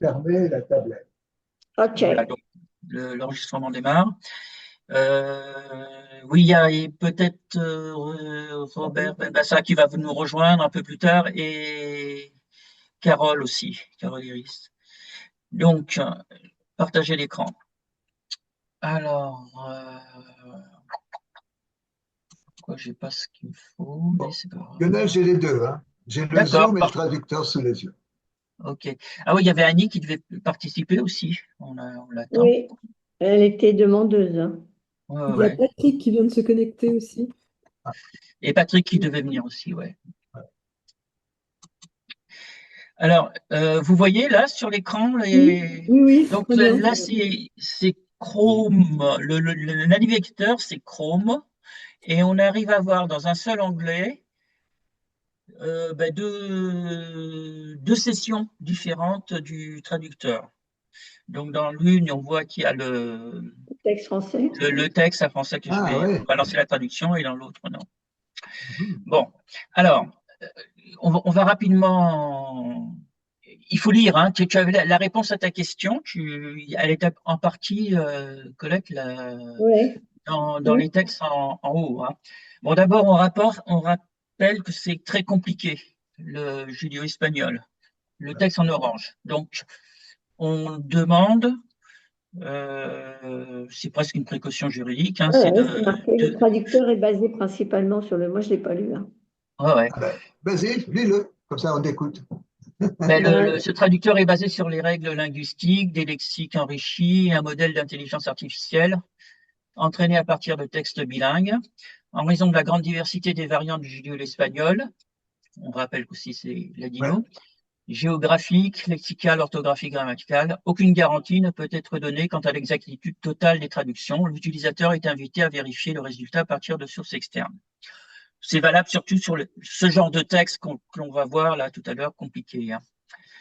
fermer la tablette. OK. Voilà, donc l'enregistrement démarre. Oui, il y a peut-être Robert Benbassa qui va nous rejoindre un peu plus tard et Carole aussi, Carole Iris. Donc, partager l'écran. Alors, quoi, j'ai pas ce qu'il me faut, mais Bon. c'est pas grave. Lionel, j'ai les deux, hein. J'ai le D'accord, Zoom et le traducteur sous les yeux. ok. Ah oui, il y avait Annie qui devait participer aussi. On l'attend. Oui, elle était demandeuse, hein. Ouais, Il y a ouais. Patrick qui vient de se connecter aussi. Et Patrick qui devait venir aussi, ouais. Alors, vous voyez là sur l'écran, Oui, oui, oui, donc très bien. là c'est Chrome, le navigateur c'est Chrome, et on arrive à voir dans un seul onglet deux sessions différentes du traducteur. Donc dans l'une, on voit qu'il y a Texte français. le texte en français que je Ah vais oui. balancer la traduction, et dans l'autre, non. Mhm. Bon, alors, euh, on va rapidement. Il faut lire, hein. Tu avais la réponse à ta question. Elle est en partie, Colette, Oui. dans les textes en haut, hein. Bon, d'abord, on rappelle que c'est très compliqué, le judéo-espagnol, le texte en orange. Donc, on demande, c'est presque une précaution juridique, hein, Ah, c'est ouais, c'est marqué. Le de- traducteur est basé principalement sur le. Moi, je ne l'ai pas lu, hein. ouais, ouais. Ah ben, vas-y, lis-le, comme ça on écoute. Ben, Ben, ce traducteur est basé sur les règles linguistiques, des lexiques enrichis et un modèle d'intelligence artificielle entraîné à partir de textes bilingues. En raison de la grande diversité des variantes du judéo-espagnol, on rappelle aussi c'est Ouais. ladino, géographique, lexical, orthographique, grammatical, aucune garantie ne peut être donnée quant à l'exactitude totale des traductions. L'utilisateur est invité à vérifier le résultat à partir de sources externes. C'est valable surtout sur ce genre de texte que l'on va voir là tout à l'heure, compliqué, hein.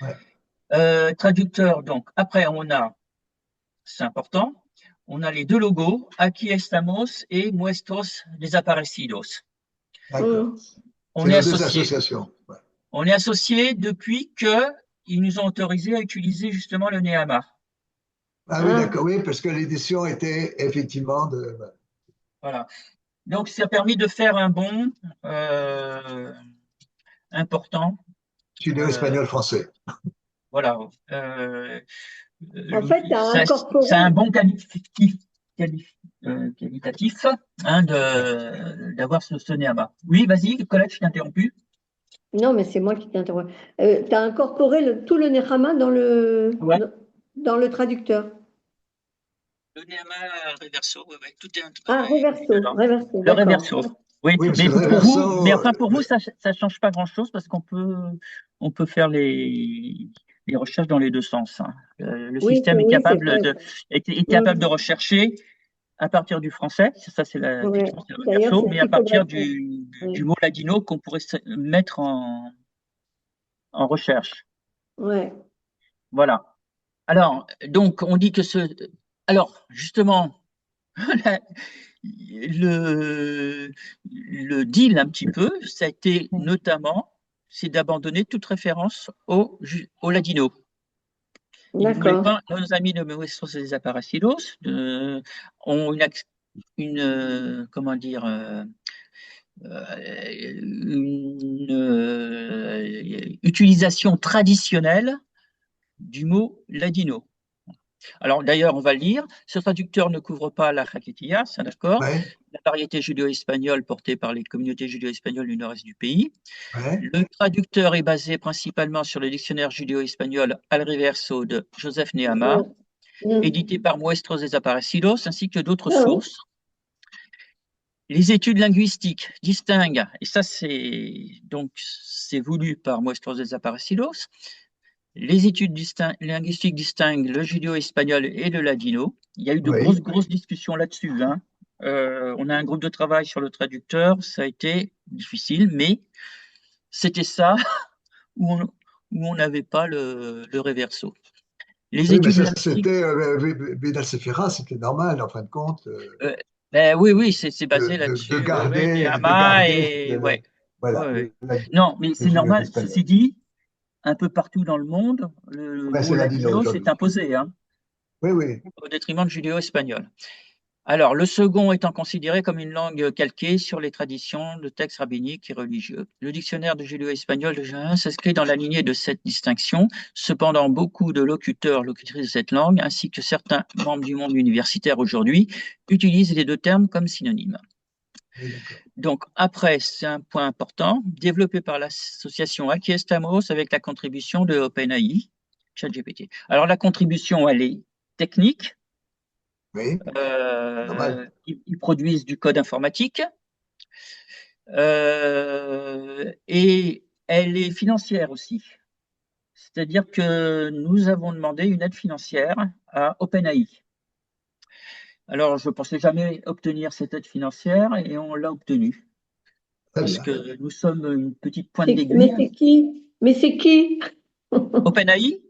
Ouais. Traducteur, donc, après, c'est important, on a les deux logos, Aquí estamos et Muestros desaparecidos. D'accord. On C'est est nos deux associé. associations. Ouais. On est associé depuis qu'ils nous ont autorisé à utiliser justement le Neama. Ah oui, ah, d'accord, oui, parce que l'édition était effectivement de. Voilà. Donc, ça a permis de faire un bond euh, important. Euh, Judéo-espagnol français. voilà. Euh, en fait, tu as c'est un incorporé. bon qualitatif, hein, d'avoir ce Neama. Oui, vas-y, Colette, je t'ai interrompu. Non, mais c'est moi qui t'interromps. Tu as incorporé tout le Nehama Ouais. dans le traducteur. Le Neama reverso, ouais, ouais, tout est Ah, reverso, dedans. reverso, Le d'accord. reverso. Oui, Oui, parce mais que le mais réverso, enfin pour vous, ça change pas grand-chose parce on peut faire les recherches dans les deux sens, hein. Le Oui, système oui, c'est vrai. est capable de Hum, rechercher à partir du français, ça c'est ouais. effectivement c'est le D'ailleurs, reverso, c'est ce mais à qu'il faudrait partir faire. du Oui. mot ladino qu'on pourrait mettre en recherche. Ouais. Voilà. Alors, donc on dit que alors justement, le, le deal un petit peu, ça a été notamment, c'est d'abandonner toute référence au ladino. Ils ne voulaient D'accord. pas, nos amis de Nuestros Desaparecidos ont comment dire, une utilisation traditionnelle du mot ladino. Alors d'ailleurs, on va le lire. Ce traducteur ne couvre pas la jaquetilla, c'est d'accord, ouais, la variété judéo-espagnole portée par les communautés judéo-espagnoles du nord-est du pays. ouais, Le traducteur est basé principalement sur le dictionnaire judéo-espagnol Al Reverso de Joseph Nehama, Hum, hum. édité par Muestros Desaparecidos, ainsi que d'autres Ah, ouais. sources. Les études linguistiques distinguent, et ça c'est voulu par Muestros Desaparecidos, les études linguistiques distinguent le judéo-espagnol et le ladino. Il y a eu de oui. grosses discussions là-dessus, hein. On a un groupe de travail sur le traducteur. Ça a été difficile, mais c'était ça où on n'avait pas le reverso. Les Oui, mais études ça, linguistiques, c'était Vidal Sefera, c'était normal, en fin de compte, euh, ben oui, c'est basé de là-dessus. Ouais, ouais, garder, Nehama et ouais, voilà, ouais, ouais. Non, mais c'est normal. l'espagnol. Ceci dit, un peu partout dans le monde, le Ouais, mot c'est ladino ladino s'est aujourd'hui. imposé, hein, Oui, oui. au détriment de judéo-espagnol. Alors, le second étant considéré comme une langue calquée sur les traditions de textes rabbiniques et religieux. Le dictionnaire de judéo-espagnol de Jean s'inscrit dans la lignée de cette distinction. Cependant, beaucoup de locuteurs, locutrices de cette langue, ainsi que certains membres du monde universitaire aujourd'hui, utilisent les deux termes comme synonymes. Oui, d'accord. Donc, après, c'est un point important, développé par l'association Aquiestamos avec la contribution de OpenAI, ChatGPT. Alors, la contribution, elle est technique. Oui, normal. Ils produisent du code informatique et elle est financière aussi. C'est-à-dire que nous avons demandé une aide financière à OpenAI. Alors, je ne pensais jamais obtenir cette aide financière et on l'a obtenue. Très Parce bien. que nous sommes une petite pointe Mais d'aiguille. c'est qui? Mais c'est qui? OpenAI,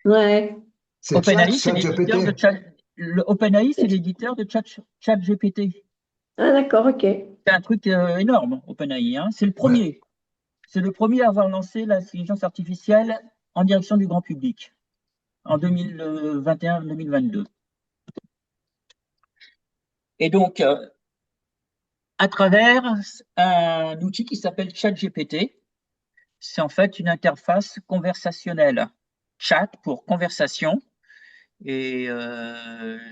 Ouais. C'est OpenAI, c'est l'éditeur de ChatGPT. OpenAI, c'est l'éditeur de ChatGPT. Ah, d'accord, ok. C'est un truc énorme, OpenAI, hein. C'est Ouais. le premier à avoir lancé l'intelligence artificielle en direction du grand public en 2021-2022. Et donc, à travers un outil qui s'appelle ChatGPT, c'est en fait une interface conversationnelle. Chat pour conversation. Et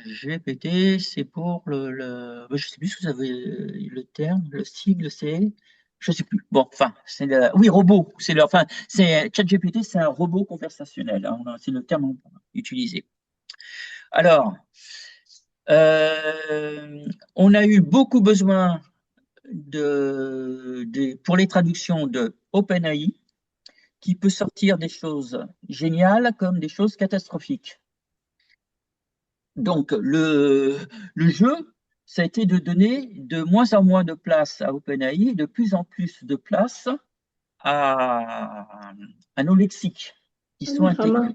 GPT, c'est pour je ne sais plus ce que vous avez le terme, le sigle, c'est. Je ne sais plus. Bon, enfin, oui, robot. Enfin, ChatGPT, c'est un robot conversationnel, hein, c'est le terme utilisé. Alors, on a eu beaucoup besoin pour les traductions de OpenAI, qui peut sortir des choses géniales comme des choses catastrophiques. Donc, le jeu, ça a été de donner de moins en moins de place à OpenAI et de plus en plus de place à nos lexiques qui sont intégrés.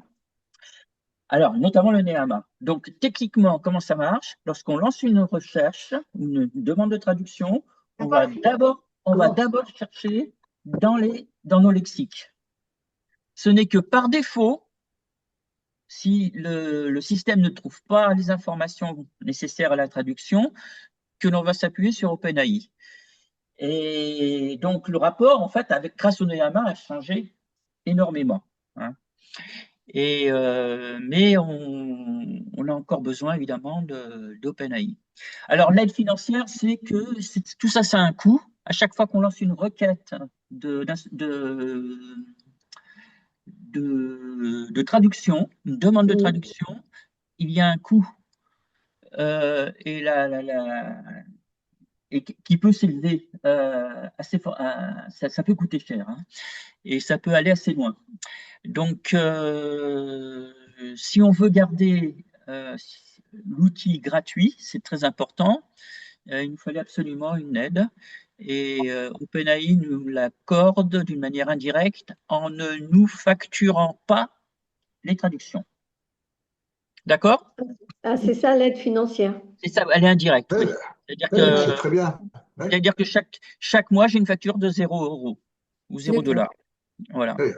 Alors, notamment le Nehama. Donc, techniquement, comment ça marche? Lorsqu'on lance une recherche, une demande de traduction, on va d'abord chercher dans nos lexiques. Ce n'est que par défaut, si le système ne trouve pas les informations nécessaires à la traduction, que l'on va s'appuyer sur OpenAI. Et donc, le rapport, en fait, grâce au Nehama, a changé énormément, hein. Mais on a encore besoin, évidemment, d'OpenAI. Alors, l'aide financière, c'est que tout ça, ça a un coût. À chaque fois qu'on lance une requête de traduction, une demande de traduction, il y a un coût et qui peut s'élever assez fort. Ça peut coûter cher, hein, et ça peut aller assez loin. Donc, si on veut garder l'outil gratuit, c'est très important. Il nous fallait absolument une aide. Et OpenAI nous l'accorde d'une manière indirecte en ne nous facturant pas les traductions. D'accord? Ah, c'est ça l'aide financière. C'est ça, elle est indirecte, Oui, oui. C'est-à-dire oui, c'est que, très bien. Oui, c'est-à-dire que chaque mois, j'ai une facture de 0 € ou 0 D'accord. $. Voilà. oui.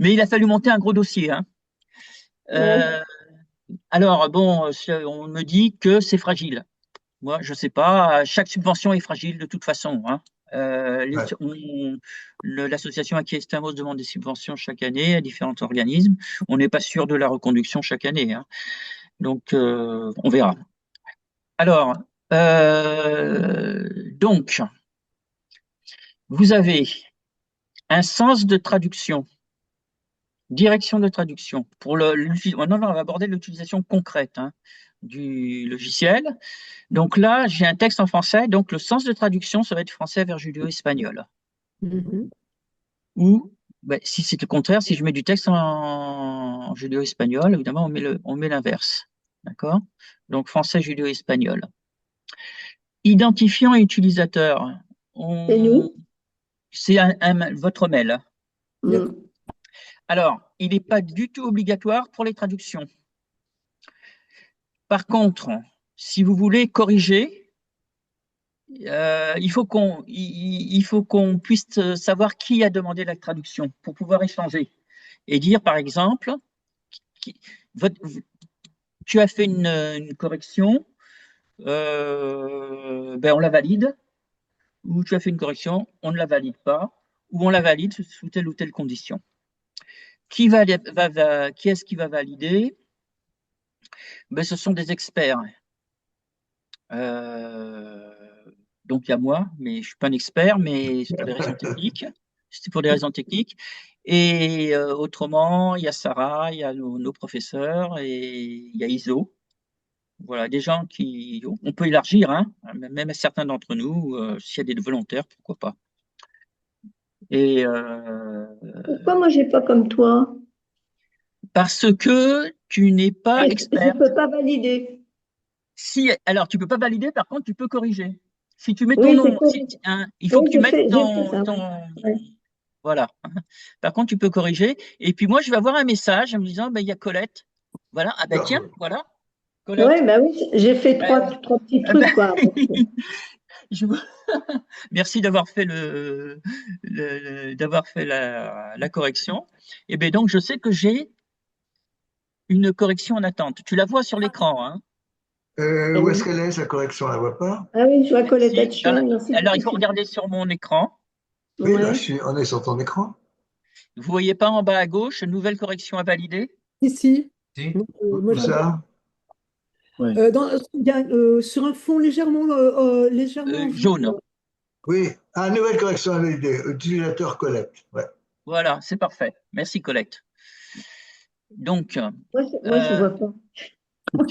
Mais il a fallu monter un gros dossier, hein. Ouais. Alors, bon, on me dit que c'est fragile. Moi, je ne sais pas. Chaque subvention est fragile de toute façon, hein. Ouais. L'association Aquiestamos demande des subventions chaque année à différents organismes. On n'est pas sûr de la reconduction chaque année, hein. Donc, on verra. Alors, donc, vous avez un sens de traduction, direction de traduction. Maintenant, on va aborder l'utilisation concrète, hein, du logiciel. Donc là, j'ai un texte en français, donc le sens de traduction, ça va être français vers judéo-espagnol. Mhm. Ou, si c'est le contraire, si je mets du texte en judéo-espagnol, évidemment, on met l'inverse. D'accord? Donc français judéo-espagnol. Identifiant utilisateur. C'est nous? C'est votre mail. Yep. Alors, il n'est pas du tout obligatoire pour les traductions. Par contre, si vous voulez corriger, il faut qu'on puisse savoir qui a demandé la traduction pour pouvoir échanger et dire, par exemple, qui- votre- tu as fait une correction, ben on la valide, ou tu as fait une correction, on ne la valide pas, ou on la valide sous telle ou telle condition. Qui est-ce qui va valider? Ben, ce sont des experts. Euh, donc il y a moi, mais je ne suis pas un expert, mais c'est pour des raisons techniques. C'est pour des raisons techniques. Et autrement, il y a Sarah, il y a nos professeurs et il y a ISO. Voilà, des gens qui. On peut élargir, hein, même à certains d'entre nous, s'il y a des volontaires, pourquoi pas. Et Pourquoi moi, j'ai pas comme toi? parce que tu n'es pas Je expert. peux pas valider. Si, alors, tu peux pas valider, par contre, tu peux corriger. Si tu mets ton Oui, c'est nom, pour. hein, il faut Oui, que tu mettes j'ai fait ça. Ouais. voilà. Par contre, tu peux corriger. Et puis moi, je vais avoir un message en me disant, ben, il y a Colette. Voilà. Ah ben tiens, voilà, Ouais, Colette. bah oui, j'ai fait Ben, trois petits eh ben, trucs, quoi. je vous- Merci d'avoir fait d'avoir fait la correction. Et bien donc, je sais que j'ai une correction en attente. Tu la vois sur l'écran, hein? Où est-ce qu'elle est, sa correction? On la voit pas? Ah oui, je vois Colette Si, Hatchel. Merci pour alors, il tes faut feedbacks. regarder sur mon écran. Oui, là, Ouais. on est sur ton écran. Vous voyez pas en bas à gauche, nouvelle correction à valider? Si. Si. Donc, moi, Où je la vois. ça? Ouais. Il y a, sur un fond légèrement Jaune. jaune. Oui. Ah, nouvelle correction à valider. Utilisateur Colette. Ouais. Voilà, c'est parfait. Merci, Colette. Donc, Moi, je euh, vois pas. J'ai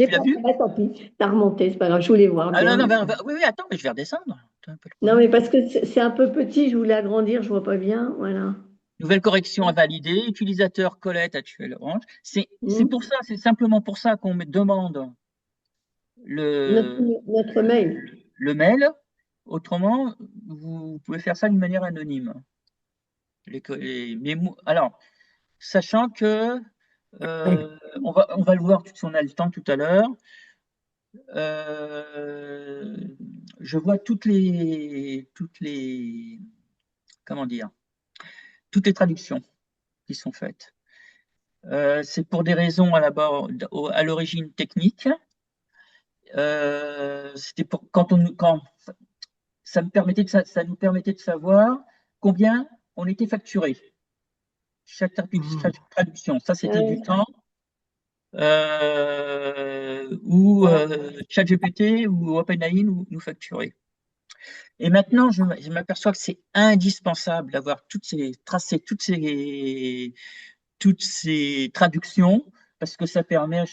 tu l'as pas. vu? Bah, tant pis. T'as remonté, c'est pas grave. Je voulais voir Ah non, bien. non, oui, oui, attends, mais je vais redescendre. Attends, pas de Non, problème. mais parce que c'est un peu petit, je voulais agrandir, je vois pas bien. Voilà. Nouvelle correction à valider. Utilisateur Colette actuelle orange. C'est Hmm. pour ça, c'est simplement pour ça qu'on me demande Notre mail. le mail. Autrement, vous pouvez faire ça d'une manière anonyme. Alors, sachant que on va le voir si on a le temps tout à l'heure. Euh, je vois comment dire, toutes les traductions qui sont faites. C'est pour des raisons à l'origine technique. C'était pour quand ça nous permettait de savoir combien on était facturé. Chaque traduction, ça c'était du temps où ChatGPT ou OpenAI nous facturait. Et maintenant, je m'aperçois que c'est indispensable d'avoir tracé toutes ces traductions parce que ça permet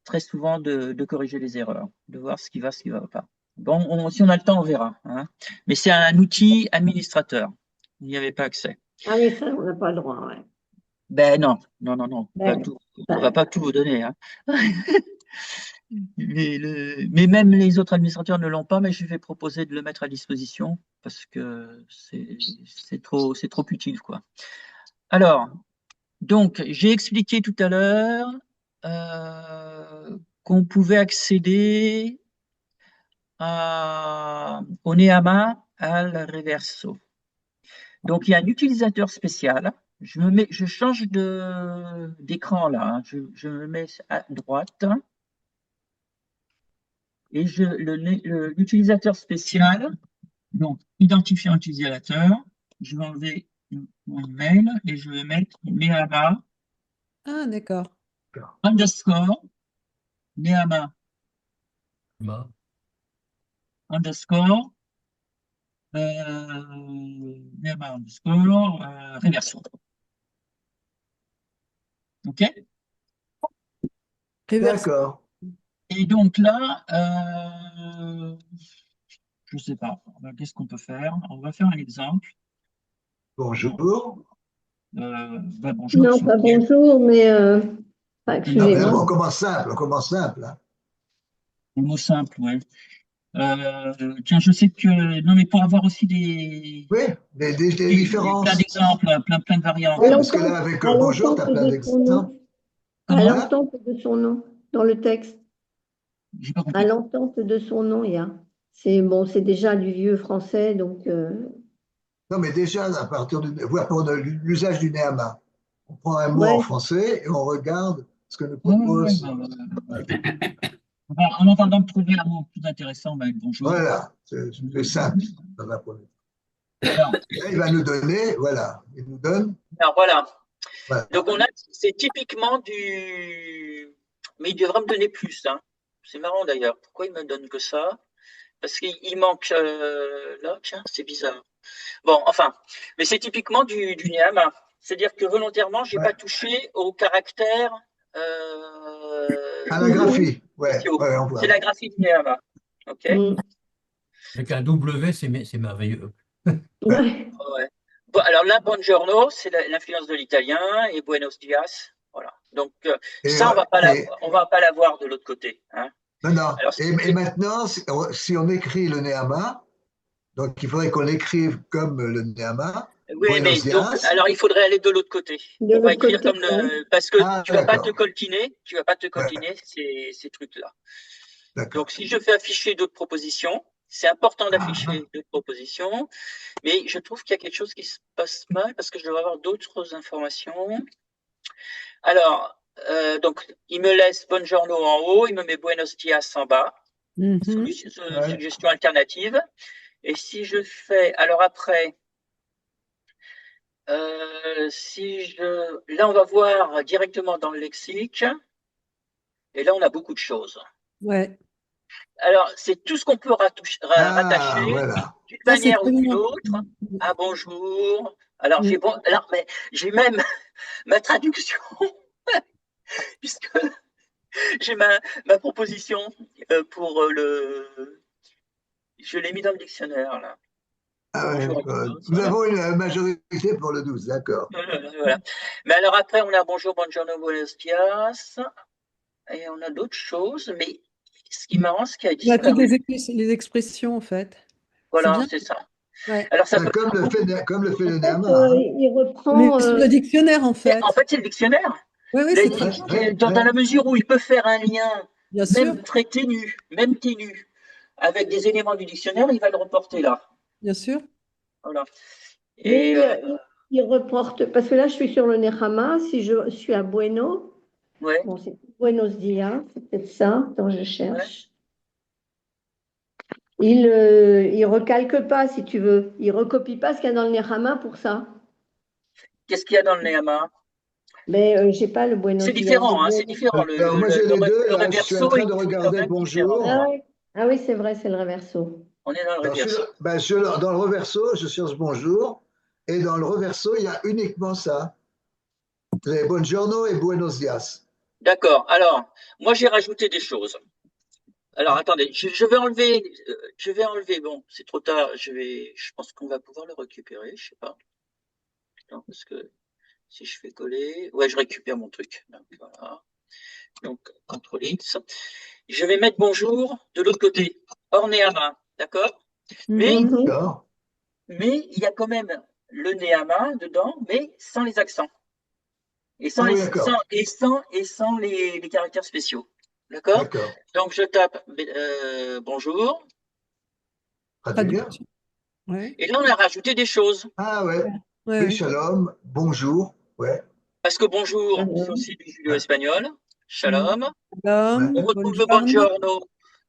très souvent de corriger les erreurs, de voir ce qui va, ce qui ne va pas. Bon, si on a le temps, on verra, hein. Mais c'est un outil administrateur. Vous n'y avait pas accès. Ah oui, ça, on n'a pas le droit, ouais. Ben non, non, non, non, pas Ben, tout. On va ben, pas tout vous donner, hein. Mais même les autres administrateurs ne l'ont pas, mais je vais proposer de le mettre à disposition parce que c'est trop utile, quoi. Alors, donc, j'ai expliqué tout à l'heure qu'on pouvait accéder au Neama al Reverso. Donc, il y a un utilisateur spécial. Je change d'écran là, hein. Je me mets à droite. Et l'utilisateur spécial, donc identifiant utilisateur, je vais enlever mon email et je vais mettre Neama Ah, d'accord. underscore Neama underscore Neama underscore Reverso. OK? Réverse. D'accord. Et donc là, je ne sais pas, qu'est-ce qu'on peut faire? On va faire un exemple. Bonjour. Bonjour, non, s'il vous pas plaît. bonjour, mais Non, mais excusez-moi. on commence simple, on commence simple, hein. Un mot simple, ouais. Tiens, je sais que. Non, mais pour avoir aussi Oui, des plein différences. d'exemples, plein de variantes. Oui, parce que là, avec À bonjour, tu as l'entente plein de son d'exemples. nom. À Comment? l'entente de son nom, dans le texte. J'ai pas À compris. l'entente de son nom, il y a. C'est bon, c'est déjà du vieux français, donc Non, mais déjà, à partir voir pour l'usage du néama. On prend un mot en ouais. français et on regarde ce que nous Ouais, ouais, propose. en attendant de trouver un mot plus intéressant, ben, bonjour. Voilà, c'est simple dans un premier temps. Alors, Et là, il va nous donner, voilà, il nous donne, voilà. voilà. Donc, c'est typiquement du. Mais il devrait me donner plus, hein. C'est marrant d'ailleurs. Pourquoi il me donne que ça? Parce qu'il manque là, tiens, c'est bizarre. Bon, enfin, mais c'est typiquement du Néama. C'est-à-dire que volontairement, je n'ai Ouais. pas touché aux caractères À la graphie, ouais, spéciaux. ouais, on C'est voit. la graphie du Néama. OK? Mm. Avec un W, c'est merveilleux. Ouais. Ouais. Ouais. Bon, alors là, Buongiorno, c'est l'influence de l'italien et Buenos dias. Voilà. Donc, Et, ça, et- on va pas l'avoir de l'autre côté, hein. non, non. Alors, Et maintenant, si on écrit le néama, donc il faudrait qu'on l'écrive comme le néama, oui, mais Buenos donc, dias. alors il faudrait aller de l'autre côté. De On va l'autre écrire côté, comme ouais. parce que Ah, tu vas pas te d'accord, coltiner, ouais, ces trucs-là. d'accord. Donc, si je fais afficher d'autres propositions, c'est important Ah, d'afficher d'autres propositions, mais je trouve qu'il y a quelque chose qui se passe mal parce que je devrais avoir d'autres informations. Alors, donc, il me laisse Buongiorno en haut, il me met Buenos dias en bas, Mhm. ouais. suggestion alternative. Et si je fais, alors après, là, on va voir directement dans le lexique, et là, on a beaucoup de choses. Ouais. Alors, c'est tout ce qu'on peut Ah, rattacher voilà. d'une Ça, c'est manière ou très d'une bien. autre à bonjour. Alors, Mm. mais j'ai même ma traduction, puisque j'ai ma proposition pour je l'ai mis dans le dictionnaire, là. Ah ouais, Bonjour à tous, nous voilà. avons une majorité pour le 12, d'accord. Voilà. Mais alors après, on a bonjour, buongiorno, buenos dias, et on a d'autres choses, mais ce qui est marrant, c'est qu'il a On a toutes disparu. les expressions, en fait. C'est Voilà, bien. c'est ça. Ouais. Alors, ça Ben, peut faire beaucoup. comme le fait En le fait, néama, hein. il Mais reprend. sur le dictionnaire, en Mais en fait. fait, c'est le dictionnaire. Oui, oui, Là, c'est très Ouais, bien. ouais, dans ouais. la mesure où il peut faire un lien, Bien sûr, même très ténu, avec des éléments du dictionnaire, il va le reporter là. bien sûr. Voilà. Mais Et il reporte. Parce que là, je suis sur le Nehama. Si je suis à Bueno, ouais, bon, c'est Buenos Dias, c'est peut-être ça dont je ouais. cherche. Il recalque pas, si tu veux. Il recopie pas ce qu'il y a dans le Nehama pour ça. Qu'est-ce qu'il y a dans le Nehama? Mais j'ai pas le Buenos C'est Dias. différent, hein, c'est différent. Alors, moi, j'ai les deux, Le là, je suis en reverso train est de quand regarder même différent, bonjour. hein. Ah oui, c'est vrai, c'est le reverso. On est dans le Alors, reverso. dans le reverso, je cherche bonjour, et dans le reverso, il y a uniquement ça, les buongiorno et buenos dias. D'accord. Alors, moi, j'ai rajouté des choses. Alors, attendez, je vais enlever, bon, c'est trop tard, je pense qu'on va pouvoir le récupérer, je sais pas. Non, parce que si je fais coller, ouais, je récupère mon truc. Donc, voilà. Donc, CTRL X. Je vais mettre bonjour de l'autre côté, hors néama, d'accord? Mais, Mhm. Mhm. D'accord? mais il y a quand même le néama dedans, mais sans les accents. Et Ah oui, d'accord, sans les caractères spéciaux. D'accord? d'accord. Donc, je tape bonjour. Traduit bien. Traduction. Ouais. Et là, on a rajouté des choses. Ah ouais, Ouais, oui, ouais. shalom, bonjour, ouais, Parce que bonjour, c'est Alors, aussi du ouais, judéo-espagnol. Mm. Shalom. ouais, On Shalom, retrouve le buongiorno. buongiorno.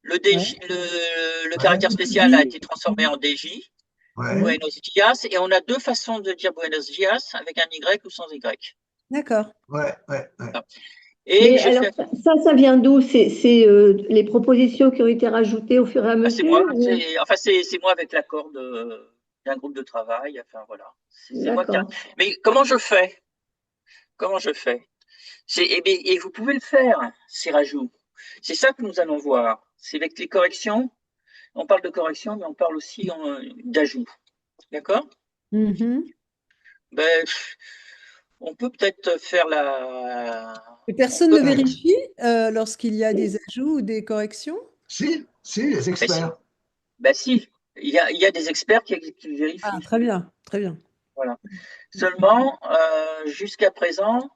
Ouais. Le ouais, caractère spécial a DJ. été transformé en DJ. ouais. Mm. Buenos dias. Et on a deux façons de dire buenos dias, avec un Y ou sans Y. D'accord. Ouais, ouais, ouais. Et mais je alors, fais. ça vient d'où? C'est les propositions qui ont été rajoutées au fur et à Ah, c'est moi. mesure? Enfin, c'est moi avec l'accord d'un groupe de travail. Enfin, voilà. C'est moi qui. D'accord. Mais comment je fais? Comment je fais? Et vous pouvez le faire, ces rajouts. C'est ça que nous allons voir. C'est avec les corrections. On parle de correction, mais on parle aussi d'ajout. D'accord? Mhm. Ben, on peut peut-être faire la. Et On personne peut. ne vérifie lorsqu'il y a des ajouts ou des corrections? Si, les Ben si. experts. Ben si. Il y a des experts qui Ah, vérifient. très bien, très bien. Voilà. Seulement, jusqu'à présent,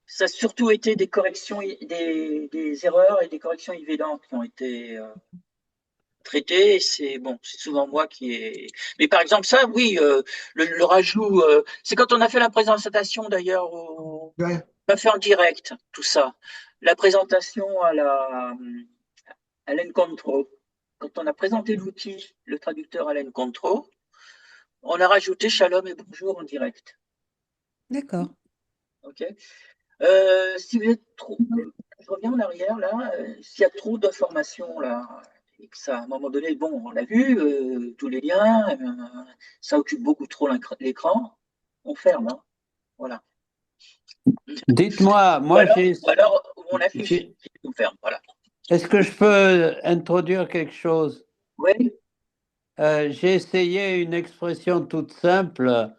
ça a surtout été des corrections, des erreurs et des corrections évidentes qui ont été traiter. C'est bon, c'est souvent moi qui ai. Mais par exemple, ça, oui, le rajout, c'est quand on a fait la présentation d'ailleurs, Ouais. on a fait en direct tout ça. La présentation à l'Encontro. Quand on a présenté l'outil, le traducteur à l'Encontro, on a rajouté Shalom et bonjour en direct. D'accord. Ok. Si vous êtes trop, je reviens en arrière là. S'il y a trop d'informations là, et que ça, à un moment donné, bon, on l'a vu, tous les liens, ça occupe beaucoup trop l'écran, on ferme. Hein, voilà. Dites-moi, moi Ou alors on affiche, on ferme. Voilà. est-ce que je peux introduire quelque chose? Oui. J'ai essayé une expression toute simple,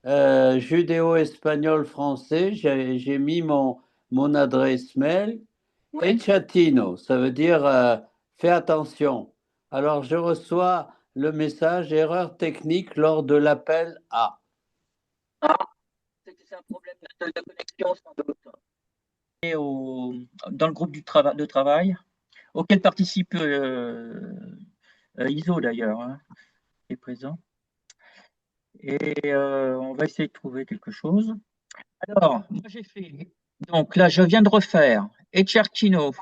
judéo-espagnol-français. J'ai mis mon adresse mail. Et chatino, ça veut dire fais attention. Alors je reçois le message erreur technique lors de l'appel à. Ah, c'est un problème de connexion sans doute. Et dans le groupe de travail, auquel participe ISO d'ailleurs, hein, qui est présent. Et on va essayer de trouver quelque chose. Alors, moi j'ai fait. Donc là, je viens de refaire Echartino.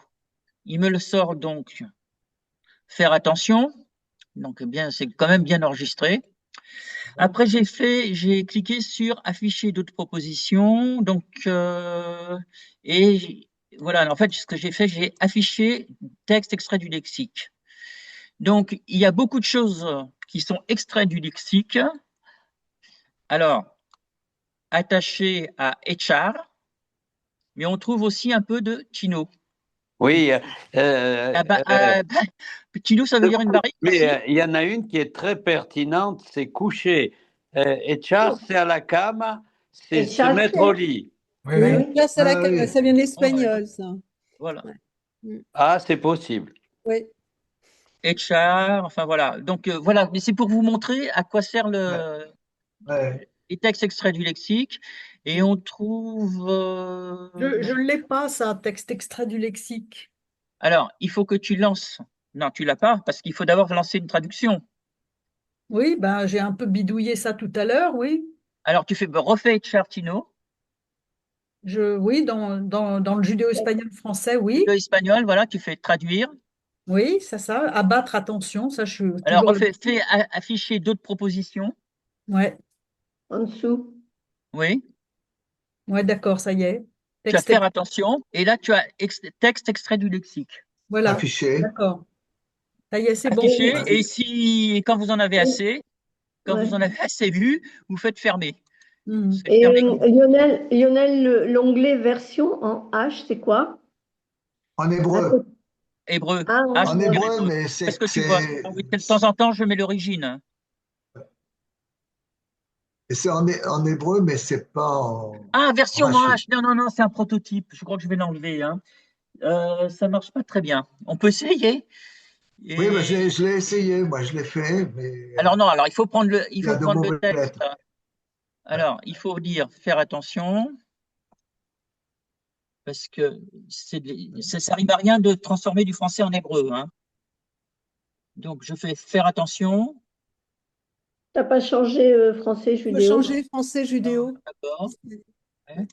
Il me le sort donc. Faire attention. Donc bien, c'est quand même bien enregistré. Après, j'ai cliqué sur afficher d'autres propositions. Donc, et voilà, en fait, ce que j'ai fait, j'ai affiché texte extrait du lexique. Donc, il y a beaucoup de choses qui sont extraits du lexique. Alors, attaché à HR, mais on trouve aussi un peu de Tino. Oui. Tino, ça veut dire une barrique. Mais il y en a une qui est très pertinente, c'est coucher.Echar, c'est à la cama, c'est se mettre au lit. Oui, oui. Là, ça vient de l'espagnol, ça. Voilà. Ah, c'est possible. Oui. HR, enfin voilà. Donc voilà, mais c'est pour vous montrer à quoi sert les textes extraits du lexique. Et on trouve. Je ne l'ai pas, ça, texte extrait du lexique. Alors, il faut que tu lances. Non, tu l'as pas, parce qu'il faut d'abord lancer une traduction. Oui, ben, j'ai un peu bidouillé ça tout à l'heure, oui. Alors, tu refais HR Tino. Oui, dans le judéo-espagnol français, oui. Le espagnol, voilà, tu fais traduire. Oui, ça. Abattre, attention, ça, je suis Alors, toujours. fais afficher d'autres propositions. Ouais, En dessous. Oui. ouais, d'accord, ça y est. Tu vas faire attention. Et là, tu as texte extrait du lexique. Voilà, Affiché. d'accord. Ça y est, c'est bon. Affiché. Et quand vous en avez assez, vous en avez assez vu, vous faites fermer. Et Lionel, l'onglet version en H, c'est quoi? En hébreu. Hébreu. Ah, En hébreu, mais c'est. Est-ce que tu vois? De temps en temps, je mets l'origine. C'est en hébreu, mais c'est pas en. Ah, version en H. Non, c'est un prototype. Je crois que je vais l'enlever. Hein. Ça marche pas très bien. On peut essayer. Oui, mais je l'ai essayé, moi je l'ai fait, mais. Alors non, il faut prendre Il y a de mauvaises texte. lettres. Alors, il faut dire faire attention. Parce que ça n'arrive à rien de transformer du français en hébreu. Hein. Donc, je fais faire attention. T'as pas changé français Tu peux judéo? changer français judéo. D'accord. Ouais.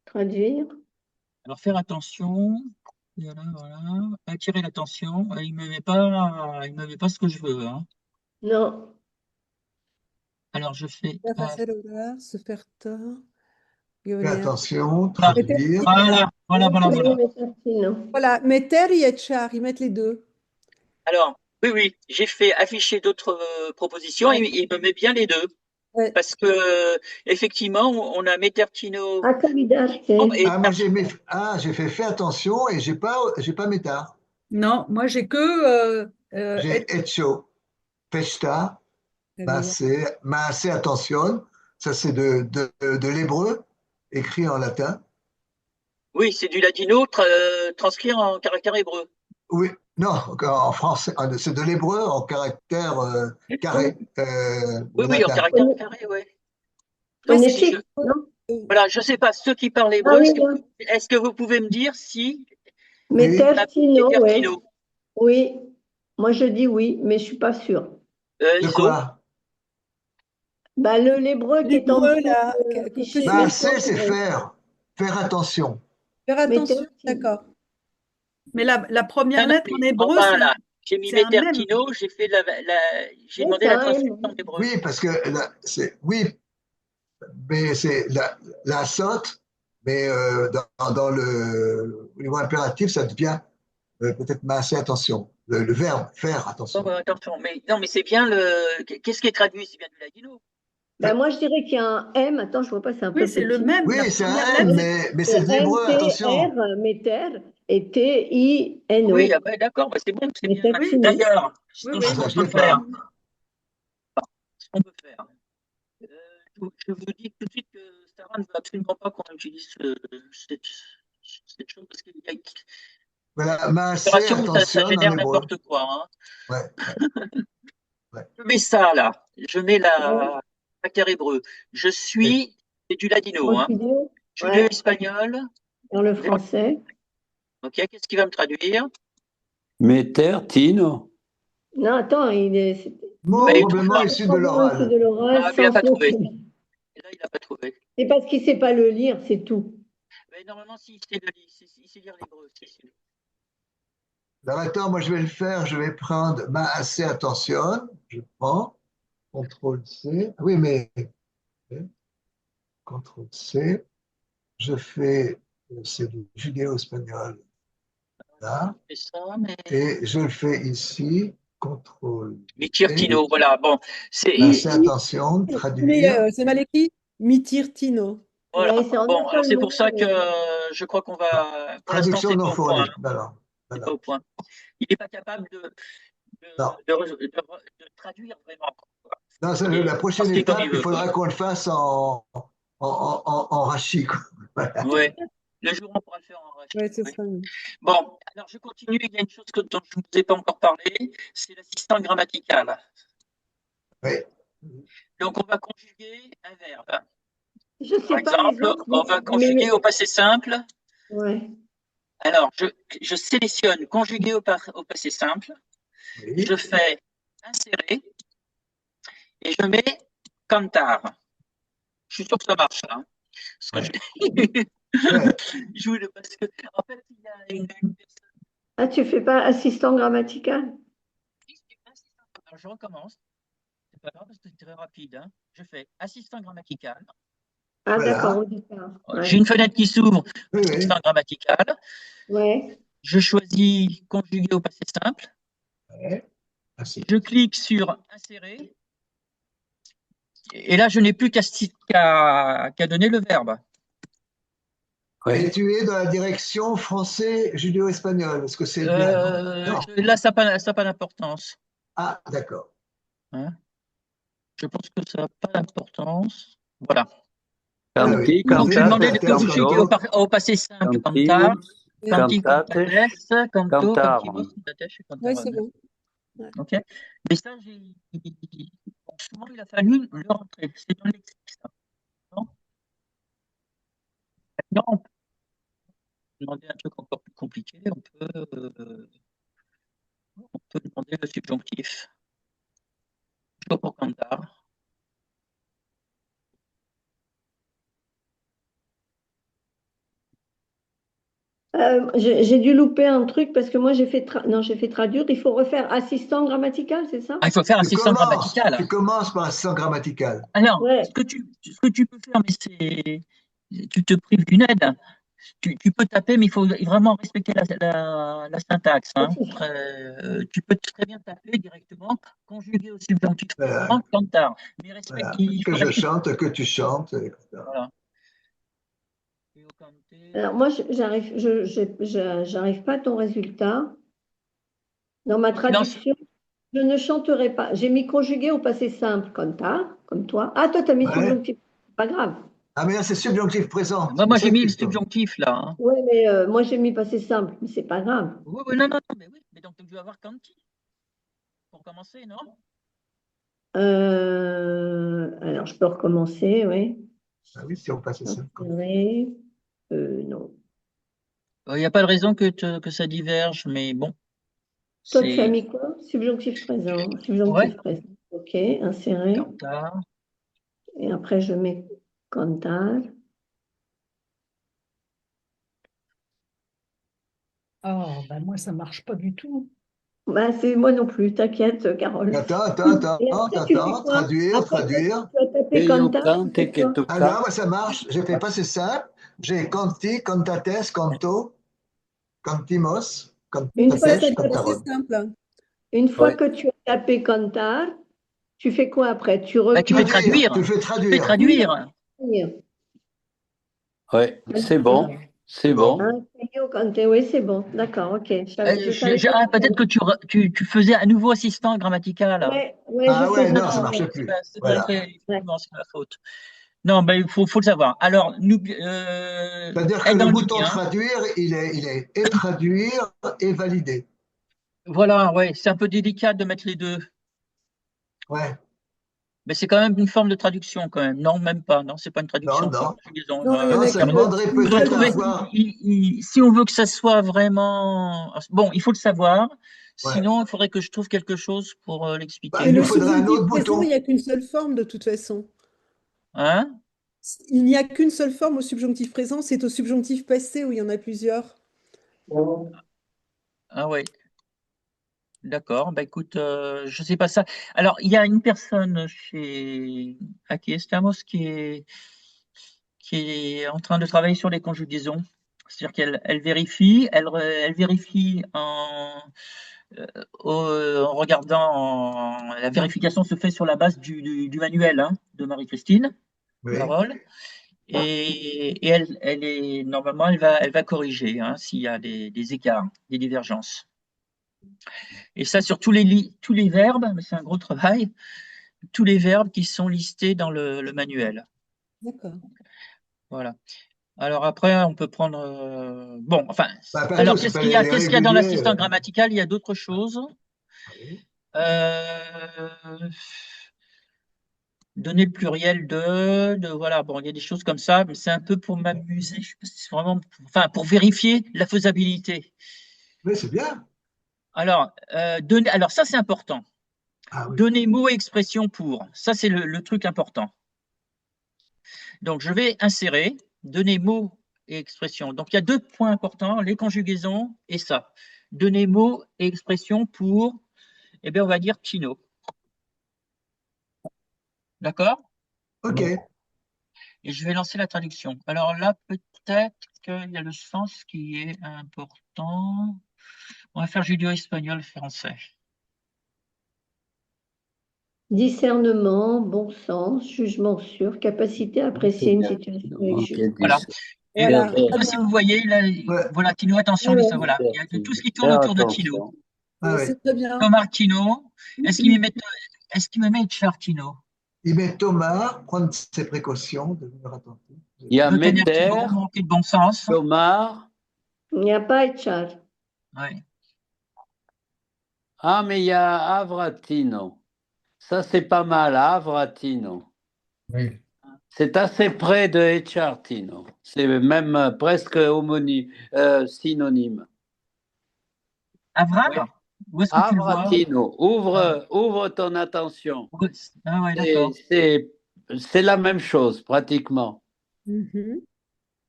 Traduire. Alors, faire attention. Voilà. Attirer l'attention. Il me met pas ce que je veux. Hein. Non. Alors, je fais. Se faire tort. Fais attention, traduire. Voilà. Voilà, Meter et Etchar, ils mettent les deux. Alors, oui, j'ai fait afficher d'autres propositions et il me met bien les deux. Ouais. Parce que, effectivement, on a Metertino. Moi j'ai fait attention et j'ai pas métard. Non, moi j'ai que. J'ai Etcho, Peshta, Maase attention. Ça c'est de l'hébreu, écrit en latin. Oui, c'est du latino transcrit en caractère hébreu. Oui, non, en français, c'est de l'hébreu en caractère carré. Oui, en caractère carré, oui. Phonétique, non? Voilà, je ne sais pas, ceux qui parlent hébreu, est-ce que vous pouvez me dire si. Metertino, oui. Oui, moi je dis oui, mais je suis pas sûre. De Iso, quoi? Bah, l'hébreu qui est en L'hébreu, dessous, là, cliché Bah, méthode, c'est, c'est faire. Faire attention. faire attention, méthode. d'accord. Mais la non, première non, lettre en mais en hébreu, bas là, j'ai mis c'est un même. Metertino, j'ai fait j'ai Oui, demandé c'est la un M. traduction hébreu. Oui, parce que oui, mais c'est la sotte, mais dans le au niveau impératif, ça devient peut-être masser attention. Le verbe faire Bon, attention. bah, attention, mais non, mais c'est bien qu'est-ce qui est traduit? C'est bien du ladino. Bah, moi je dirais qu'il y a un M. Attends, je vois pas, c'est un Oui, peu c'est le petit. même. La Oui, c'est première un lettre, M, c'est mais c'est C'est de l'hébreu, attention. M-T-R, méter, et T-I-N-O. Oui, ah bah, d'accord, bah, c'est bon, c'est bien. oui, Métertino. D'ailleurs, oui, ce Ah, oui. ça, qu'on je peut l'ai faire, pas. euh, je vous dis tout de suite que Sarah ne veut absolument pas qu'on utilise cette, cette chose parce qu'il y a une Voilà, masser opération où ça attention en génère hébreu. n'importe quoi. Hein. Ouais, ouais. Je mets ça là, je mets Ouais. la caractère hébreu. Je Et suis, c'est du ladino, En hein. studio. Ouais. Judéo-espagnol, Dans le verbe. français. Ok, qu'est-ce qui va me traduire? Metertino. Non, attends, mot Ben, il probablement trouvera. issu de probablement issu l'oral. de l'oral Ah, mais il n'a sans pas faute. trouvé. Et là, il n'a pas trouvé. C'est parce qu'il ne sait pas le lire, c'est tout. Mais normalement, si, il sait lire l'hébreu. Alors attends, moi je vais le faire, je vais prendre masser attention. Je prends, CTRL C. Ah oui, mais CTRL C. Je fais, c'est du judéo-espagnol là. C'est ça, mais. Et je le fais ici, CTRL V. Mitirtino, voilà. Bon, c'est. Masser attention, traduire. C'est mal écrit. Mitirtino. Voilà. Ouais, c'est en Bon, un alors seul c'est mot. pour ça que Mais je crois qu'on va. Pour l'instant, Traduction c'est non pas au point. fournie. Hein. Voilà. C'est pas Voilà. au point. Il n'est pas capable Non. de traduire vraiment. Quoi. Non, c'est Et la prochaine parce qu'il comme il étape, il veut, quoi. faudra qu'on le fasse en rachis, quoi. Voilà. Ouais. Le jour, on pourra le faire en rachis. Ouais, ce Oui. sera mieux. Bon, alors je continue. Il y a une chose dont je ne vous ai pas encore parlé, c'est l'assistant grammatical. Oui. Donc, on va conjuguer un verbe. je ne Par sais pas les exemple, autres, on va conjuguer au passé simple. ouais. Alors, je sélectionne conjuguer au passé simple. Oui. Je fais insérer et je mets cantar. Je suis sûr que ça marche. Hein, parce que Ouais. Ouais. parce que, en fait, il y a une personne. Ah, tu fais pas assistant grammatical? Alors, je recommence. C'est pas grave parce que c'est très rapide. Hein. Je fais assistant grammatical. Ah, d'accord, Voilà. au départ. J'ai Ouais. une fenêtre qui s'ouvre, Oui, oui. assistant grammatical. Ouais. Je choisis conjuguer au passé simple. Ouais. Merci. Je clique sur insérer. Et là, je n'ai plus qu'à donner le verbe. Et Oui. tu es dans la direction français judéo-espagnol. Est-ce que c'est bien? Non. Non. Là, ça n'a pas d'importance. Ah, d'accord. Hein. Je pense que ça n'a pas d'importance. Voilà. Ah oui. Canti, Donc, je vais demander cantate, de Cantates, conjuguer canto, au passé simple cantar, cantimus, canti, cantates, cantates, canto, cantibus, cantarum. cantates et Ouais, cantarum. c'est bon. Ouais. OK. Mais ça, bon, souvent, il a fallu le rentrer. C'est dans le lexique, ça. Non, maintenant, on peut demander un truc encore plus compliqué. On peut demander le subjonctif. Toujours pour cantar. J'ai dû louper un truc parce que moi j'ai fait non, j'ai fait traduire. Il faut refaire assistant grammatical, c'est ça? Ah, il faut faire assistant grammatical. Tu commences par l'assistant grammatical. Alors, Ouais. ce que tu peux faire, mais tu te prives d'une aide. Tu peux taper, mais il faut vraiment respecter la syntaxe. Hein. Tu peux très bien taper directement, conjuguer au subjonctif Voilà. présent, cantar. Mais Voilà. il Que faut je respecter. chante, que tu chantes, etc. Voilà. Alors moi, j'arrive pas à ton résultat. Dans ma Silence. traduction, je ne chanterai pas. J'ai mis conjugué au passé simple, comme toi. Ah, toi, tu as mis Ouais. subjonctif. Pas grave. Ah, mais là, c'est subjonctif présent. Moi, C'est j'ai ça mis qui le se tombe. subjonctif là. Hein. Ouais, mais moi j'ai mis passé simple, mais c'est pas grave. Oui, oui, non, non, non, mais oui. Mais donc, tu dois avoir canti. Pour commencer, non? Alors, je peux recommencer, oui. Ah oui, si on passe ça. Insérer. Non. Il n'y a pas de raison que ça diverge, mais bon. Toi, tu as C'est mis quoi? Subjonctif présent. ouais, Subjonctif présent. OK, inséré. cantar. Et après, je mets cantar. Oh, bah moi, ça marche pas du tout. Bah, c'est moi non plus, t'inquiète, Carole. Et après, tu fais quoi? traduire, Après, traduire. tu as tapé cantar, tu Eyotante fais que quoi? Ah toca. là, moi, ça marche. J'ai fait pas, c'est simple. J'ai canti, cantates, canto, cantimos, Une fois, Ça, cantates, c'est assez cantaron. simple. une fois Ouais. que tu as tapé cantar, tu fais quoi après? Bah, tu fais Traduire, tu traduire. le fais Tu fais traduire. Oui, traduire. Ouais, c'est bon. C'est C'est bon. bon. Ah, Seigneur Kanté, oui, c'est bon, d'accord, ok. Je savais pas. Peut-être que tu faisais un nouveau assistant grammatical, là. Ouais, ouais, je Ah fais ouais, ça. non, ça marchait C'est plus. pas- c'est pas- Voilà. Ouais. effectivement, c'est ma faute. Non, ben, faut le savoir. Alors, C'est-à-dire que aide le en bouton ligne, hein. traduire, il est et traduire et valider. Voilà, ouais, c'est un peu délicat de mettre les deux. Ouais. Mais c'est quand même une forme de traduction, quand même. Non, même pas. Non, c'est pas une Non, traduction, c'est une non. conjugaison. Non, il y en Non, a ça demanderait qu'une Faudrait seule peut-être à trouver, façon. avoir. si on veut que ça soit vraiment, bon, il faut le savoir. Ouais. Sinon, il faudrait que je trouve quelque chose pour Bah, Et l'expliquer. il nous le faudrait un subjonctif autre présent, il bouton. n'y a qu'une seule forme de toute façon. Hein? Il n'y a qu'une seule forme au subjonctif présent, c'est au subjonctif passé où il y en a plusieurs. Ah ouais. D'accord, bah écoute, je sais pas ça. Alors, il y a une personne chez Aki Estamos qui est en train de travailler sur les conjugaisons. C'est-à-dire qu'elle vérifie, elle vérifie euh, en regardant, la vérification se fait sur la base du manuel, hein, de Marie-Christine Oui. Barol. Et elle est, normalement, elle va corriger, hein, s'il y a des écarts, des divergences. Et ça sur tous les verbes, mais c'est un gros travail, tous les verbes qui sont listés dans le manuel. D'accord. Voilà. Alors après, on peut prendre. Bon, enfin. Bah, pas Alors, tous, c'est pas les qu'est-ce qu'il y a dans réguliers. l'assistant grammatical? Il y a d'autres choses. Oui. Euh, donner le pluriel voilà. Bon, il y a des choses comme ça, mais c'est un peu pour m'amuser. Je sais pas si c'est vraiment, enfin, pour vérifier la faisabilité. Mais c'est bien. Alors ça, c'est important. Ah oui. Donner mots et expressions pour. Ça, c'est le truc important. Donc, je vais insérer, donner mots et expressions. Donc, il y a deux points importants, les conjugaisons et ça. Donner mots et expressions pour, eh bien, on va dire Tino. D'accord? OK. Et je vais lancer la traduction. Alors là, peut-être qu'il y a le sens qui est important. On va faire judéo-espagnol français. Discernement, bon sens, jugement sûr, capacité à apprécier une situation avec juste. Voilà. Et Voilà. je ne sais pas si vous voyez, là, Ouais. voilà, Tino, attention, Ouais, mais ouais. ça, voilà. Il y a tout ce qui tourne Faire autour de Tino. attention. Ah oui. C'est très bien. Thomas Tino. Est-ce qu'il me met Char Tino? Il met Thomas, prendre ses précautions, devenir attentif. Il y a Le tenir Meter, Tino, manquer de bon sens. Tomar. Il n'y a pas Echar. Ouais. Ah, mais il y a Avratino. Ça, c'est pas mal, Avratino. Oui. C'est assez près de Echartino. C'est même presque synonyme. Avram? Où est-ce que tu le vois? Avratino, Ah, ouvre ton attention. ah ouais, Et d'accord. c'est la même chose, pratiquement. Mhm.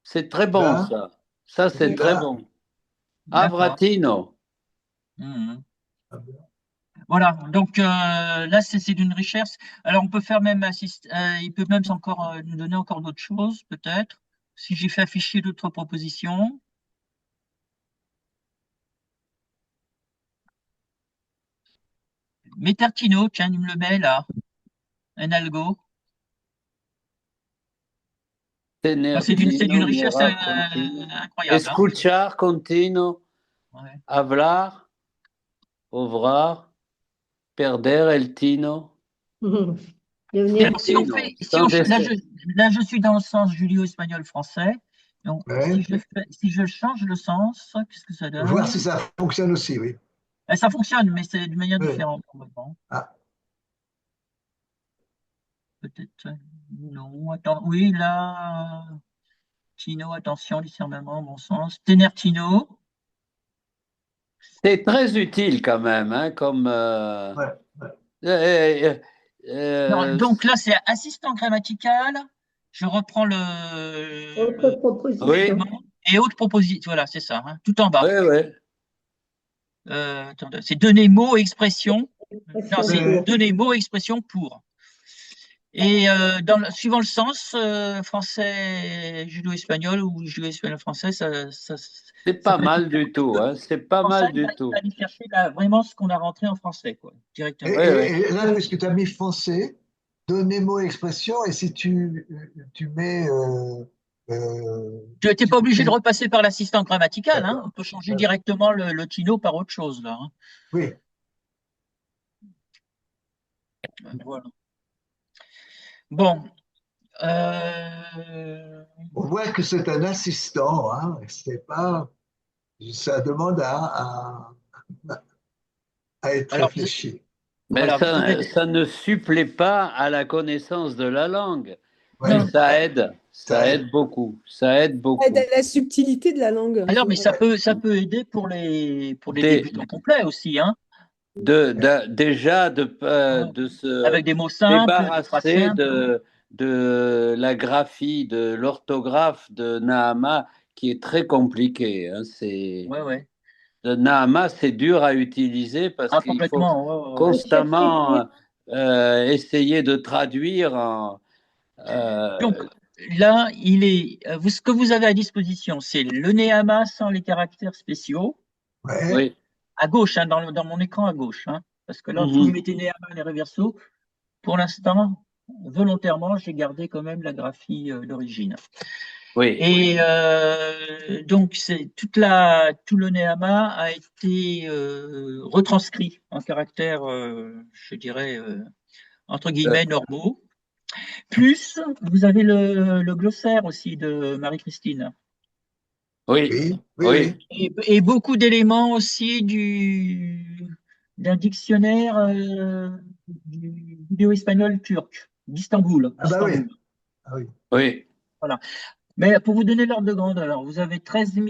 C'est très bon, Là, ça. Ça, c'est très là. bon. D'accord. Avratino. Mhm. Ah bien. Voilà, donc là c'est d'une recherche. Alors on peut faire même il peut même encore nous donner encore d'autres choses, peut-être. Si j'ai fait afficher d'autres propositions. Metartino, tiens, il me le met là. Un algo. Enfin, c'est d'une Tenertino, richesse mira continuo. incroyable, hein. Escuchar continuo. Ouais. Hablar, obrar, perder el tino. Devenir. Alors, si on Continuo. fait, si on, là, je suis dans le sens judéo-espagnol-français. Donc, Ouais. si je change le sens, qu'est-ce que ça Voir donne? si ça fonctionne aussi, oui. Ça fonctionne, mais c'est d'une manière Oui. différente. Complètement. Ah, Peut-être. Non, attends. Oui, là. Tino, attention, discernement, bon sens. Tenertino. C'est très utile quand même, hein, comme. Ouais, ouais. Euh, Donc là, c'est assistant grammatical. Je reprends Autre le oui, proposition. document. Et autre proposition. Voilà, c'est ça, hein, tout en oui, bas. oui. Attendez, c'est donner mots, expressions. Non, Expression c'est pour. donner mots, expressions pour. Et suivant le sens, français, judo-espagnol ou judo-espagnol-français, C'est ça pas peut être mal du tout, hein. C'est pas français, mal du il va tout. aller chercher vraiment ce qu'on a rentré en français, quoi, Et, directement. Oui, oui. et là, puisque tu as mis français, donner mot expression, et si tu mets. Tu n'étais Tu pas obligé de mets- repasser par l'assistant grammatical, hein. D'accord. On peut changer directement le tino par autre chose, là, hein. Oui. Voilà. Bon. Euh, On voit que c'est un assistant, hein, c'est pas, ça demande à être alors, réfléchi. Mais voilà, vous avez. ça ne supplée pas à la connaissance de la langue. Mais Ouais, Non. ça ça aide. aide beaucoup. Ça aide Aide beaucoup. à la subtilité de la langue, Alors, c'est mais vrai. ça peut aider pour les Des, débutants complets aussi, hein. déjà Ouais. de se Avec des mots simples, des phrases débarrasser simples. de la graphie, de l'orthographe de Nahama, qui est très compliquée, hein. Ouais, ouais. Nahama, c'est dur à utiliser parce Ah, qu'il faut complètement. Ouais, ouais, ouais. Faut chercher plus. constamment essayer de traduire Donc, euh, là, ce que vous avez à disposition, c'est le néama sans les caractères spéciaux, Ouais, oui. à gauche, hein, dans mon écran à gauche, hein, parce que là, si vous Mhm. mettez néama et les reverso, pour l'instant, volontairement, j'ai gardé quand même la graphie d'origine. Oui, Et donc, tout le néama a été retranscrit en caractères, je dirais, entre Euh, guillemets, normaux. Plus, vous avez le glossaire aussi de Marie-Christine. oui, oui, oui, oui, oui. Et beaucoup d'éléments aussi d'un dictionnaire du vidéo-espagnol turc, Ah bah oui, d'Istanbul. ah oui. oui, Voilà. Mais pour vous donner l'ordre de grandeur, vous avez 13 000,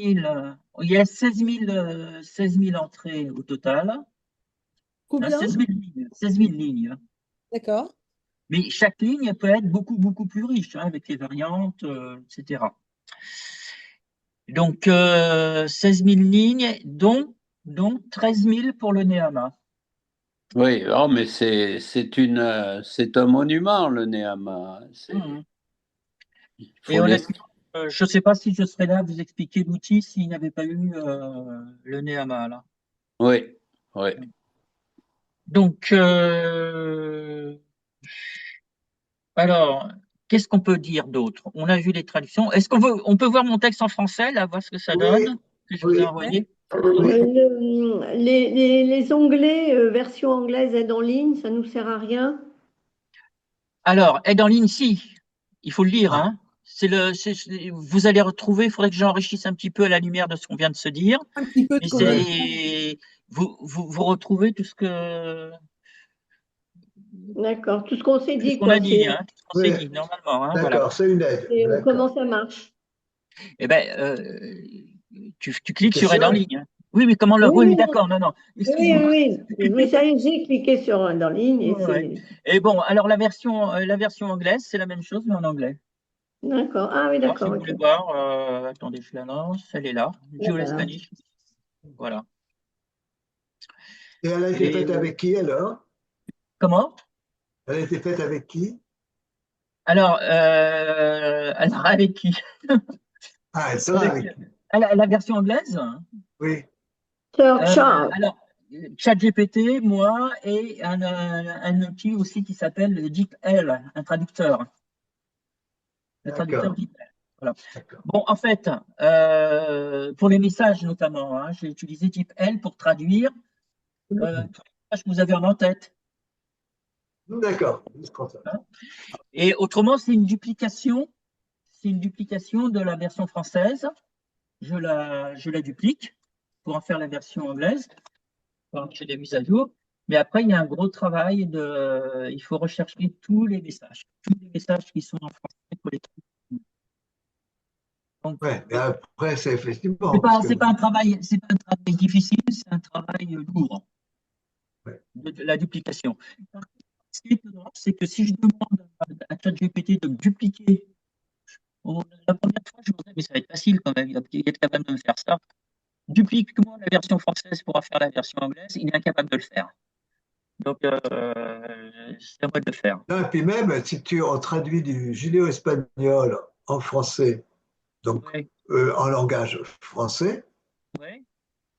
il y a 16 000 entrées au total, hein, Combien? 16 000 lignes, hein. D'accord. Mais chaque ligne peut être beaucoup, beaucoup plus riche, hein, avec les variantes, etc. Donc, 16 000 lignes, dont 13 000 pour le Néama. oui. Oh, mais c'est un monument, le Néama. Mhm. Il Et faut les. honnêtement, je ne sais pas si je serais là à vous expliquer l'outil s'il n'y avait pas eu le Néama, là. Oui, oui. Donc, alors, qu'est-ce qu'on peut dire d'autre? On a vu les traductions. On peut voir mon texte en français, là, voir ce que ça Oui, donne, que je vous ai oui, Ouais. envoyé? oui. Les onglets, version anglaise, aide en ligne, ça nous sert à rien. Alors, aide en ligne, si. Il faut le lire, Ah, hein. Vous allez retrouver, il faudrait que j'enrichisse un petit peu à la lumière de ce qu'on vient de se dire. Un petit peu de Mais ouais. correction. vous retrouvez D'accord. Tout ce qu'on s'est tout ce dit, qu'on quoi. a dit, hein, tout ce qu'on Oui, s'est dit, normalement, hein, voilà. d'accord, c'est une aide. Comment D'accord. ça marche. Eh ben, tu cliques sur aide en Question? ligne, hein. Oui, mais comment le. Oui, Oui, oui, oui, d'accord, non, non, oui, oui, excuse-moi. oui. Oui, ça y est, j'ai cliqué sur un dans ligne et Ouais, ouais. c'est. Et bon, alors la version anglaise, c'est la même chose, mais en anglais. D'accord. Ah oui, Alors, si d'accord, vous ok. voulez voir, attendez, je la lance, elle est là, Dual Voilà. Spanish. Voilà. Et elle a été Et faite avec qui alors? comment? Elle a été faite avec qui? Alors avec qui? Ah, elle sera Avec avec qui? la version anglaise? Oui, Sir Charles. Alors, ChatGPT, moi, et un outil aussi qui s'appelle DeepL, un traducteur. Le traducteur d'accord, DeepL. Voilà. d'accord. Bon, en fait, pour les messages notamment, hein, j'ai utilisé DeepL pour traduire tous les messages que vous avez en tête, D'accord, juste comme ça. hein. Et autrement, c'est une duplication de la version française. Je la duplique pour en faire la version anglaise, quand j'ai des mises à jour. Mais après, il y a un gros travail il faut rechercher tous les messages qui sont en français pour les traduire. Donc, Ouais, et après, c'est effectivement, parce que, c'est pas un travail difficile, c'est un travail lourd, ouais, de la duplication. Ce qui est étonnant, c'est que si je demande à ChatGPT de me dupliquer, la première fois, je me disais, mais ça va être facile quand même, il est capable de me faire ça. Duplique-moi la version française pour faire la version anglaise, il est incapable de le faire. Donc, c'est à moi de le faire. non, et puis même, si on traduit du judéo-espagnol en français, donc Oui, en langage français, oui,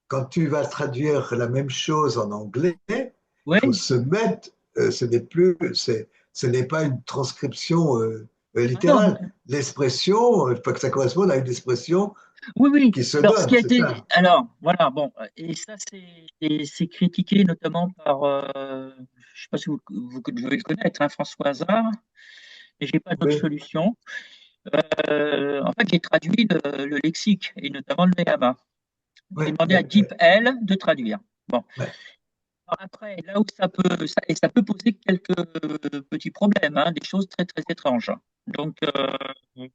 quand tu vas traduire la même chose en anglais, il faut oui. se mettre, ce n'est pas une transcription Ah non, littérale. L'expression, il faut que ça corresponde à une expression oui, oui. qui se Alors, ce qui donne, a c'est été, ça. alors, voilà, bon, et ça, c'est critiqué notamment par, je ne sais pas si vous devez le connaître, hein, François Hazard, et j'ai pas d'autre Oui, solution. En fait, j'ai traduit le lexique, et notamment le VABA. oui, J'ai demandé oui, à DeepL de traduire. Bon. oui. Alors après, là où ça peut poser quelques petits problèmes, hein, des choses très, très étranges. Donc, Ben,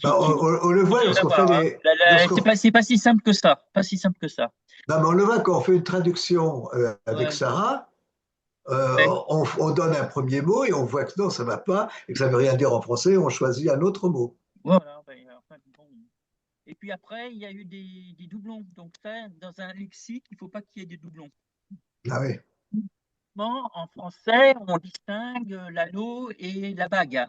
on le voit à lorsqu'on fait voir, hein. lorsqu'on, C'est pas si simple que ça. Pas si simple que ça. non, mais on le voit quand on fait une traduction avec Ouais, Sarah, ouais. on donne un premier mot et on voit que non, ça ne va pas et que ça ne veut rien dire en français, on choisit un autre mot. Voilà, ben, enfin, bon. Et puis après, il y a eu des doublons. Donc, ça, dans un lexique, il ne faut pas qu'il y ait des doublons. Ah oui, Bon, en français, on distingue l'anneau et la bague.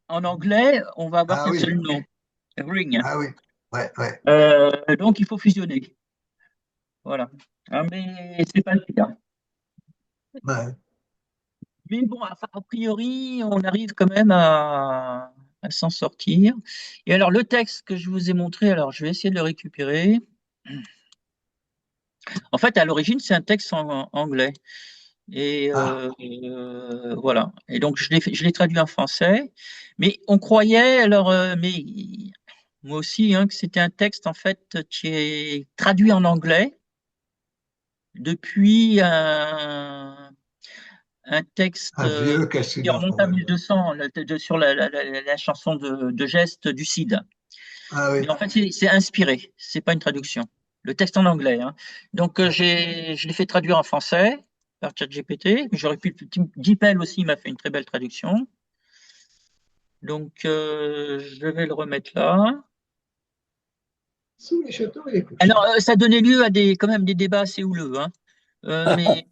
En anglais, on va avoir ah qu'un oui, seul nom, ring. ah oui, ouais, ouais, Donc, il faut fusionner. Voilà. Ah, mais c'est pas le cas. ouais. Mais bon, a priori, on arrive quand même à s'en sortir. Et alors, le texte que je vous ai montré, alors je vais essayer de le récupérer. En fait, à l'origine, c'est un texte en anglais. Et Ah, voilà. Et donc, je l'ai traduit en français. Mais on croyait, alors, mais moi aussi, hein, que c'était un texte, en fait, qui est traduit en anglais depuis un texte un vieux qui Cassina remonte à probablement. 1200 sur la chanson de geste du Cid. Ah oui, Mais en fait, c'est inspiré, c'est pas une traduction. Le texte en anglais, hein. Donc, je l'ai fait traduire en français par ChatGPT. J'aurais pu, DeepL aussi m'a fait une très belle traduction. Donc, je vais le remettre là. sous les châteaux et les clochers. Alors, ça donnait lieu à quand même des débats assez houleux, hein. Mais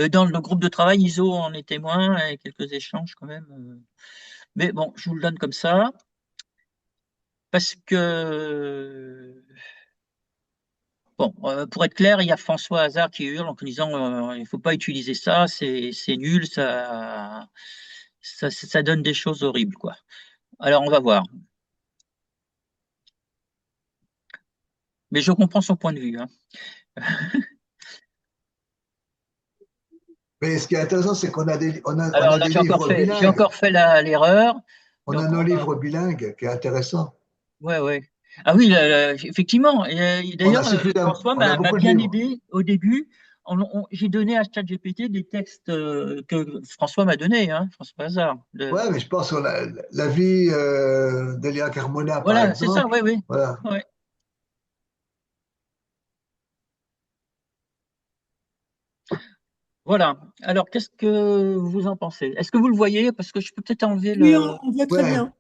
dans le groupe de travail, ISO en est témoin et quelques échanges quand même. Mais bon, je vous le donne comme ça parce que, bon, pour être clair, il y a François Hazard qui hurle en disant il ne faut pas utiliser ça, c'est nul, ça donne des choses horribles, quoi. Alors, on va voir. Mais je comprends son point de vue, hein. Mais ce qui est intéressant, c'est qu'on a on Alors a là, des livres j'ai bilingues. encore fait l'erreur. On a Donc, nos livres bilingues, qui est intéressant. ouais, ouais. Ah oui, effectivement. Et On a d'ailleurs, suffisamment, François on a m'a beaucoup de bien livres. aidé au début. J'ai donné à ChatGPT des textes que François m'a donnés, hein, François Hazard. Ouais, mais je pense qu'on a la vie d'Elia Carmona, par Voilà, c'est ça, exemple. oui, oui. Voilà. Ouais. Voilà. Alors, qu'est-ce que vous en pensez? Est-ce que vous le voyez? Parce que je peux peut-être enlever Oui, le. on voit très Ouais, bien.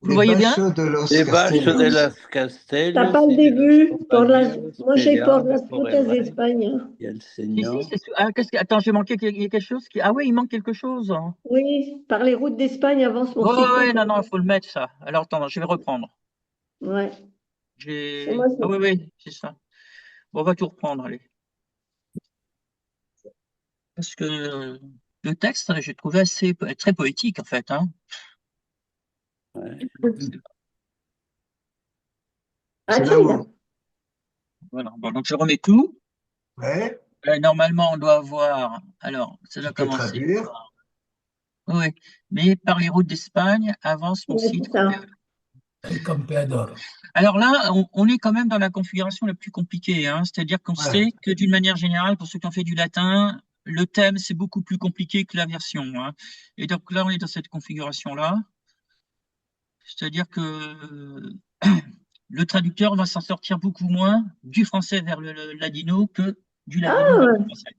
Vous le les voyez bien? bâches de los Les Baches de Castellos. las T'as Castellos pas le y de los début compañeros moi j'ai por peleados las por el frutas de rey Espagne. y el Si, señor. ah, attends, j'ai manqué il y a quelque chose qui. Ah oui, il manque quelque chose, hein. Oui, par les routes d'Espagne avance mon Ouais, ouais, citron. ouais, non, non, il faut le mettre, ça. Alors, attends, je vais reprendre. Ouais. C'est moi, Ah oui, oui, c'est ça. Bon, on va tout reprendre, allez. Parce que le texte, j'ai trouvé très poétique, en fait, hein. Ouais. Ah C'est tiens, là il a. où. Voilà. Bon, donc je remets tout. Ouais, Normalement, on doit avoir. Alors, ça tu doit peux commencer traduire. par. Oui, mais par les routes d'Espagne, avance mon Ouais, site. c'est ça. El campeador. Alors là, on est quand même dans la configuration la plus compliquée, hein. C'est-à-dire qu'on Ouais. sait que d'une manière générale, pour ceux qui ont fait du latin, le thème, c'est beaucoup plus compliqué que la version, hein. Et donc là, on est dans cette configuration-là. C'est-à-dire que le traducteur va s'en sortir beaucoup moins du français vers le ladino que du ladino vers le français.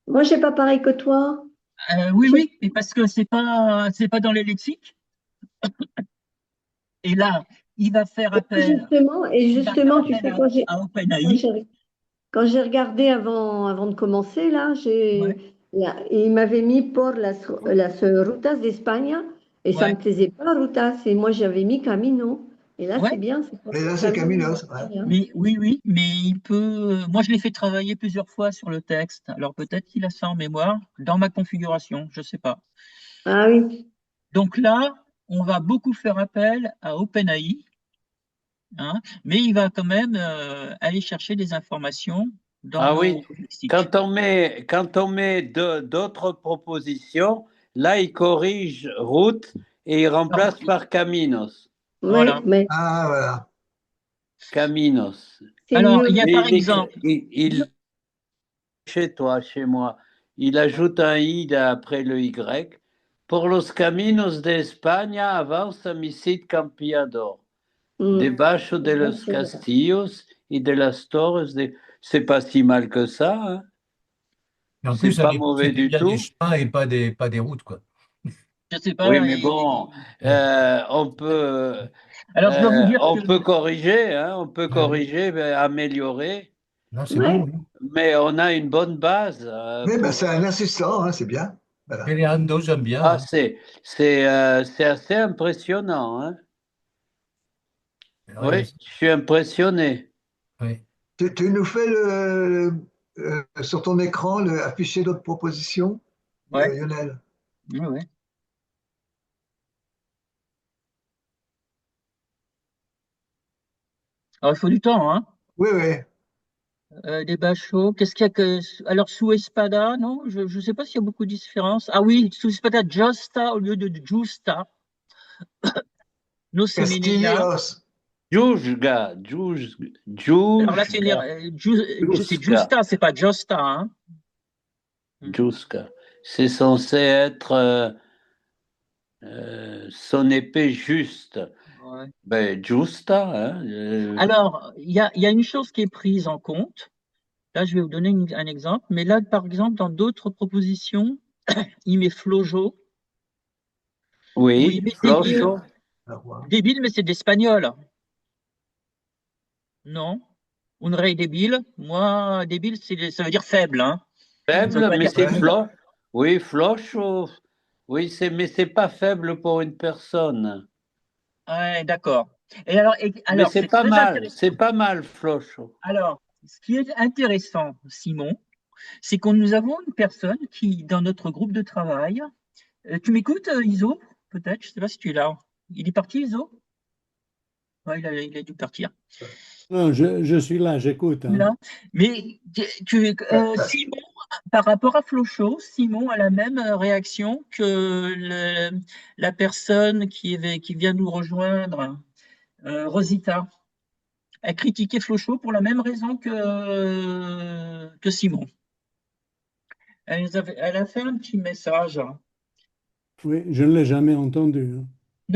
Moi, j'ai pas pareil que toi. Oui, oui, mais parce que c'est pas dans les lexiques. Et là, il va faire appel, Justement, tu sais, à OpenAI. quand j'ai regardé avant de commencer, là, Ouais. il m'avait mis por las rutas d'Espagne et ça Ouais. me plaisait pas, rutas. Et moi, j'avais mis Camino. Et là, Ouais. c'est bien. Et là, c'est Caminos. Ouais. Mais oui, mais il peut. Moi, je l'ai fait travailler plusieurs fois sur le texte. Alors peut-être qu'il a ça en mémoire dans ma configuration, je sais pas. Ah oui. Donc là, on va beaucoup faire appel à OpenAI, hein, mais il va quand même aller chercher des informations dans Ah nos oui, lexiques. quand on met d'autres propositions, là, il corrige route et il remplace par caminos. Voilà. Oui, mais Ah, voilà. Caminos. c'est Alors, il mieux. y a Et par exemple, chez toi, chez moi, il ajoute un i après le y. Por los caminos de España avanza mi Cid Campeador. Debajo de los castillos y de las torres de. C'est pas si mal que ça, hein. Et en C'est plus, pas mauvais du bien tout. des chemins et pas des routes, quoi. je sais pas. Oui, mais bon, on Alors, je dois vous dire que corriger, hein, on peut Ah oui. corriger, améliorer, Non, c'est Ouais. bon. Oui. mais on a une bonne base. Oui, ben, pour- c'est un assistant, hein, c'est bien. Voilà. Fernando, j'aime bien. Ah, Hein. c'est assez impressionnant, hein. Ouais, Oui, je suis impressionné. ouais. Tu nous fais sur ton écran afficher d'autres propositions, ouais, Lionel? ouais. Alors, il faut du temps, hein. Oui, oui. Des bachos. Qu'est-ce qu'il y a que. Alors, sous Espada, non? Je ne sais pas s'il y a beaucoup de différences. Ah oui, sous Espada, Justa au lieu de Justa. No Semenea. Castillos. Juzga. Alors là, c'est Jusca. Justa, c'est pas Justa, hein. Jusca. C'est censé être son épée juste. Ouais. Ben, Justa, hein. Alors, il y a une chose qui est prise en compte. Là, je vais vous donner un exemple. Mais là, par exemple, dans d'autres propositions, il met Flojo. Ou il Oui, met Flocho. débile, mais c'est d'espagnol. Non. Un rey débile. Moi, débile, ça veut dire faible, hein. Ça veut Faible, pas mais dire c'est débile. Oui, Flocho. Oui, mais c'est pas faible pour une personne. Ouais, d'accord. Et alors, Mais c'est pas très mal, intéressant. c'est pas mal, Flocho. Alors, ce qui est intéressant, Simon, c'est que nous avons une personne qui, dans notre groupe de travail, tu m'écoutes, Iso? Peut-être, je ne sais pas si tu es là. Il est parti, Iso? Ouais, il a dû partir. Non, je suis là, j'écoute. Hein. Là. Mais Simon, par rapport à Flocho, Simon a la même réaction que la personne qui vient nous rejoindre, Rosita. A critiqué Flocho pour la même raison que Simon. Elle a fait un petit message. Oui, je ne l'ai jamais entendu. Hein.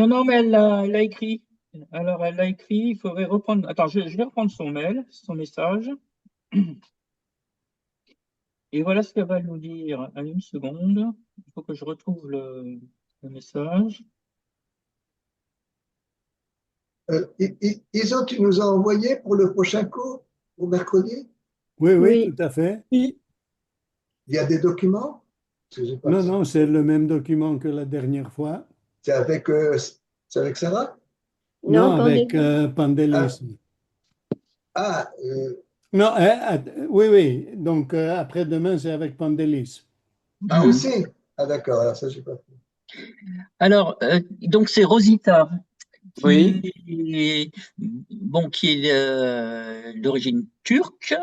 Non, mais elle l'a écrit. Alors, elle l'a écrit, il faudrait reprendre. Attends, je vais reprendre son mail, son message. Et voilà ce qu'elle va nous dire. À une seconde. Il faut que je retrouve le message. Iso, tu nous as envoyé pour le prochain cours, pour mercredi? Oui, tout à fait. Oui. Il y a des documents? Non, c'est le même document que la dernière fois. C'est avec Sarah? Non, avec Pandelis. Non, oui. Donc, après-demain, c'est avec Pandelis. Ah, aussi? Ah, d'accord, alors ça, je n'ai pas fait. Alors, donc, c'est Rosita. Oui. Qui est d'origine turque.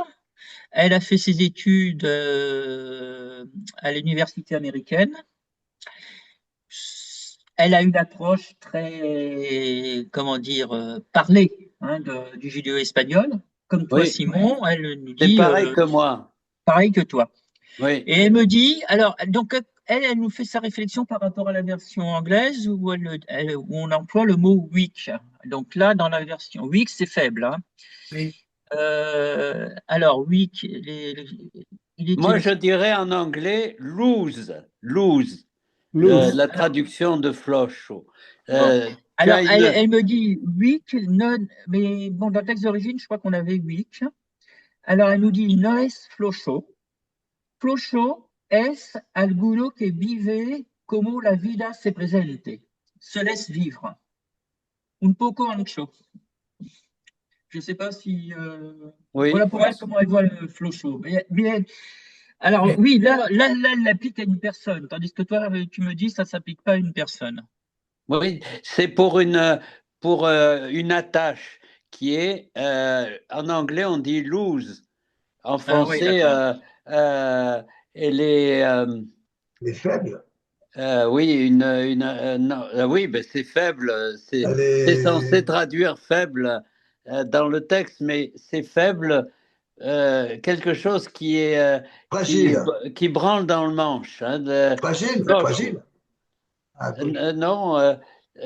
Elle a fait ses études à l'université américaine. Elle a une approche très, parlée, hein, du judéo-espagnol. Comme toi, Simon, elle nous dit. C'est pareil que moi. Pareil que toi. Oui. Et elle me dit, alors, donc, elle nous fait sa réflexion par rapport à la version anglaise où, où on emploie le mot weak. Donc là, dans la version weak, c'est faible. Hein. Oui. Alors, weak, il Moi, était. je dirais en anglais lose, lose, Loose. la traduction de Flocho. Bon. Tu Alors, as elle me dit weak, non, mais bon, dans le texte d'origine, je crois qu'on avait weak. Alors, elle nous dit no es flojo. Flojo es alguno que vive como la vida se presente. Se laisse vivre. Un poco ancho. Je ne sais pas si. Oui, Voilà pour elle comment elle voit le flojo. Alors, oui, là, elle l'applique à une personne, tandis que toi, tu me dis ça ne s'applique pas à une personne. oui, c'est pour une attache qui est, en anglais, on dit lose. En Ah oui, français, d'accord. elle est, Les faibles. oui, non, oui, ben c'est faible. Elle C'est censé est traduire faible dans le texte, mais c'est faible, quelque chose qui est fragile. qui branle dans le manche. Hein, Fragile, cloche. fragile. Ah, oui. Non,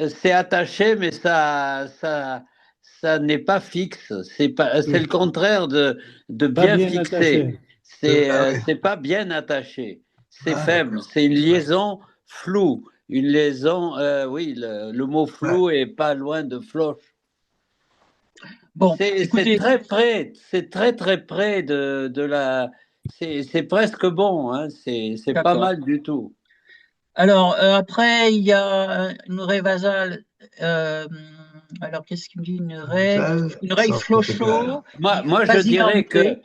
c'est attaché, mais ça n'est pas fixe. C'est le contraire de Pas bien bien fixé. attaché. Ah, oui. C'est pas bien attaché. C'est Ah, faible. d'accord. C'est une liaison floue. Une liaison, oui, le mot flou est pas loin de floche. Bon, C'est écoutez, très près, c'est très près de la. C'est presque bon, hein. C'est pas d'accord. mal du tout. Alors, après, il y a une raie vasale. Alors, qu'est-ce qu'il me dit? Une raie Sans égal. flocho, Moi, je dirais vasilante. que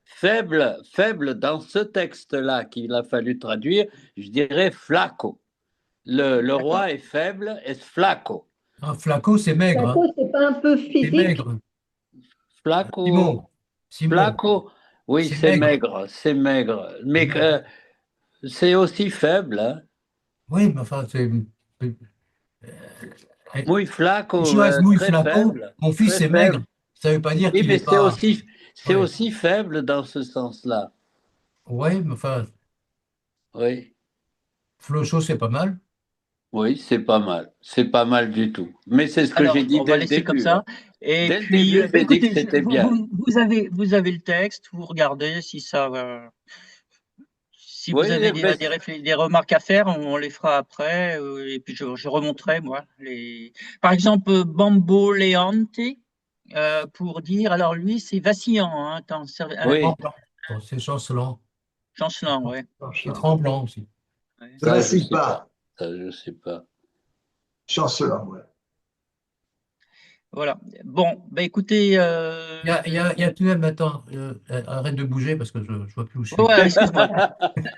faible dans ce texte-là qu'il a fallu traduire, je dirais flaco. Le D'accord. roi est faible, est flaco. Un flaco, c'est maigre. Hein. Plateau, c'est pas un peu C'est physique? maigre. Flaco, Simon, flaco, oui, c'est c'est maigre. maigre, c'est maigre. Mais Maigre. c'est aussi faible. Hein. Oui, mais enfin, c'est. Muy flaco, Joaz Mouille très Flaco, faible, mon fils très est maigre. faible. Ça ne veut pas dire Oui, qu'il mais n'est pas. c'est Oui, aussi faible dans ce sens-là. ouais, mais enfin, Oui. Flocho, c'est pas mal. Oui, c'est pas mal du tout. Mais c'est ce que Alors, j'ai dit on va dès le laisser comme début. Hein. ça. Et Dès le puis, début, j'ai dit que écoutez, c'était bien. vous avez le texte, vous regardez si ça va. Si vous Oui, avez mais des remarques à faire, on les fera après. Et puis, je remonterai, moi. Par exemple, Bamboleante, pour dire, alors lui, c'est vacillant. Hein, attends, oui, Tremblant. Bon, c'est chancelant. chancelant, ouais. C'est tremblant aussi. Ouais. Ne ça, je vacille sais pas. pas. Ça, je sais pas. Chancelant, ouais. Voilà. Bon, bah écoutez. Il y a tout de même, attends, arrête de bouger parce que je ne vois plus où je suis. Ouais, excuse-moi.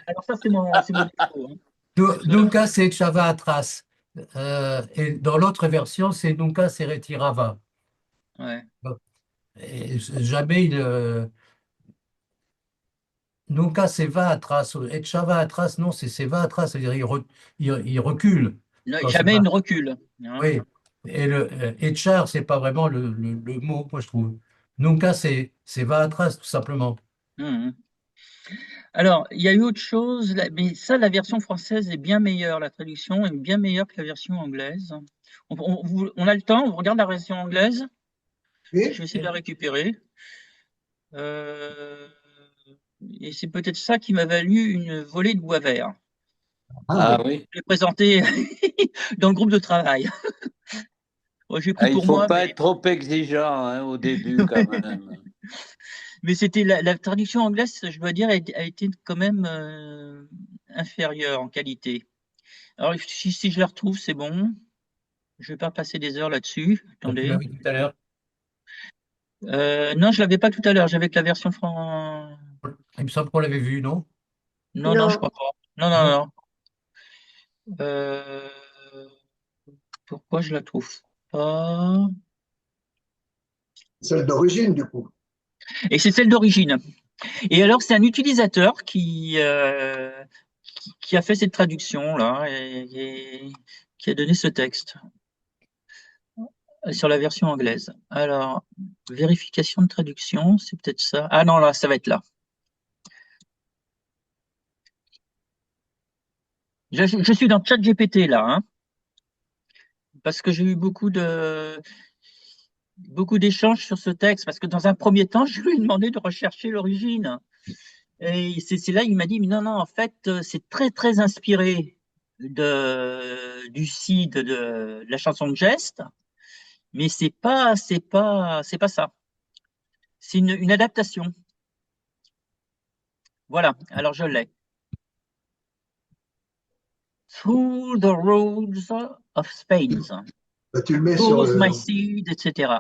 Alors, ça, c'est mon défaut. Hein. Nunca se echaba atrás. Et dans l'autre version, c'est Nunca se retiraba. Ouais. Et jamais il. Nunca se va atrás. Echaba atrás, non, c'est se va atrás, c'est-à-dire il recule. Quand c'est Jamais pas. une recul. Hein. Oui. Et le echar, c'est pas vraiment le mot, moi je trouve. Nunca se va atrás, tout simplement. Mhm. Alors, il y a eu autre chose, mais ça, la version française est bien meilleure, la traduction est bien meilleure que la version anglaise. On a le temps, on regarde la version anglaise. Je Oui? vais essayer de la récupérer. Euh, et c'est peut-être ça qui m'a valu une volée de bois vert. Ah, Ah oui. oui. Je l'ai présenté dans le groupe de travail. Bon, j'ai pris Ah, il pour faut moi, pas être trop exigeant hein, au début quand même. mais c'était la traduction anglaise, je dois dire, a été quand même inférieure en qualité. Alors, si je la retrouve, c'est bon. Je vais pas passer des heures là-dessus. Tu Attendez. l'as vu tout à l'heure. Non, je l'avais pas tout à l'heure. J'avais que la version franc. Il me semble qu'on l'avait vu, non? Non, non, je Non. crois pas. Non, non, Non? non. Euh, Pourquoi je la trouve pas? Celle d'origine, du coup. Et c'est celle d'origine. Et alors, c'est un utilisateur qui a fait cette traduction-là et qui a donné ce texte sur la version anglaise. Alors, vérification de traduction, c'est peut-être ça. Ah non, là, ça va être là. Je suis dans ChatGPT là, hein, parce que j'ai eu beaucoup d'échanges sur ce texte, parce que dans un premier temps, je lui ai demandé de rechercher l'origine. Et c'est là, il m'a dit, mais non, non, en fait, c'est très, très inspiré du Cid, de la chanson de geste, mais c'est pas ça. C'est une adaptation. Voilà, alors je l'ai. Through the roads of Spain. Bah, tu le mets sur Goes le. my seed, etc.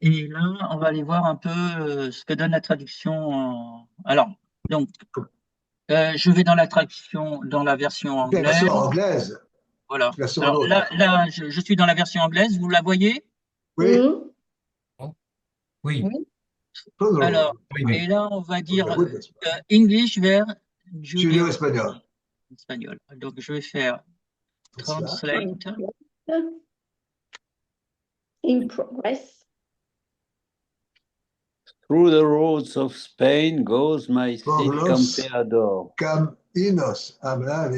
Et là, on va aller voir un peu ce que donne la traduction. Alors, donc, je vais dans la traduction, dans la version Version anglaise. anglaise. Voilà. Version Alors anglaise. là, je suis dans la version anglaise. Vous la voyez? Oui. Oui, Alors, oui, oui. et là, on va dire Oui, bien sûr. English vers Julio espagnol. espagnol. Donc, je vais faire translate. In progress. Through the roads of Spain goes my Por Cid los Campeador. Caminos. Ah, ben là,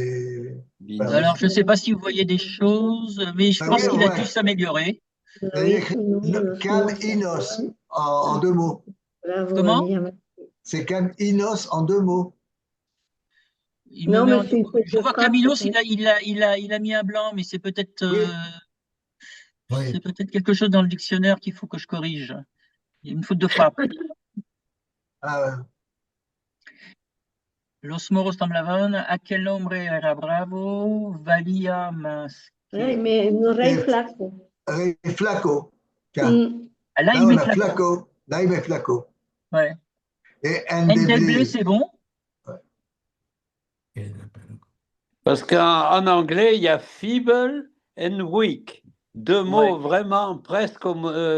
voilà. Alors, je ne sais pas si vous voyez des choses, mais je Ah pense oui, qu'il on a voit. dû s'améliorer. Il y a écrit Caminos en 2 mots. Comment? C'est Caminos en 2 mots. Il me Non, met mais en- c'est Je vois Caminos, il a mis un blanc, mais c'est peut-être Oui. c'est peut-être quelque chose dans le dictionnaire qu'il faut que je corrige. Il y a une faute de frappe. Ah, Los moros temblaban, aquel hombre era bravo, valía más Ouais, que... mais un rey Et- flaco. Rey Flaco. Tiens. Mm. Ah, là, Là, il on met a Flaco. Flaco. Là, il met Flaco. Ouais. Et Endeblé, Endeblé. c'est bon. Parce qu'en anglais, il y a feeble and weak. Deux mots Ouais. vraiment presque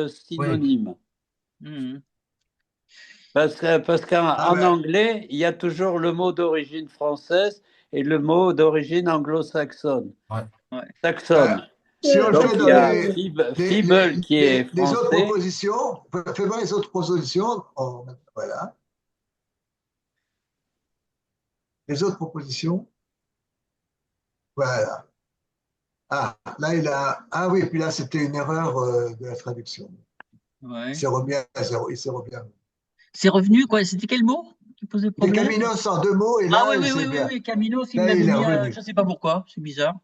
synonymes. Mhm. Parce qu'en Ah, ben, anglais, il y a toujours le mot d'origine française et le mot d'origine anglo-saxonne. Ouais. Ouais. Saxonne. si on le Donc fait il dans y a les, feeble qui est les autres français. propositions, fais voir les autres propositions. Voilà. Les autres propositions. Voilà. Ah, là, Ah oui, puis là, c'était une erreur de la traduction. Ouais. Il s'est remis à 0. Il s'est remis à... C'est revenu, quoi. C'était quel mot qui posait Des problème? Caminos en 2 mots, et Ah là, oui, oui, c'est oui, oui, bien. oui. Caminos, il me Là, l'avait il est mis, revenu. je ne sais pas pourquoi, c'est bizarre.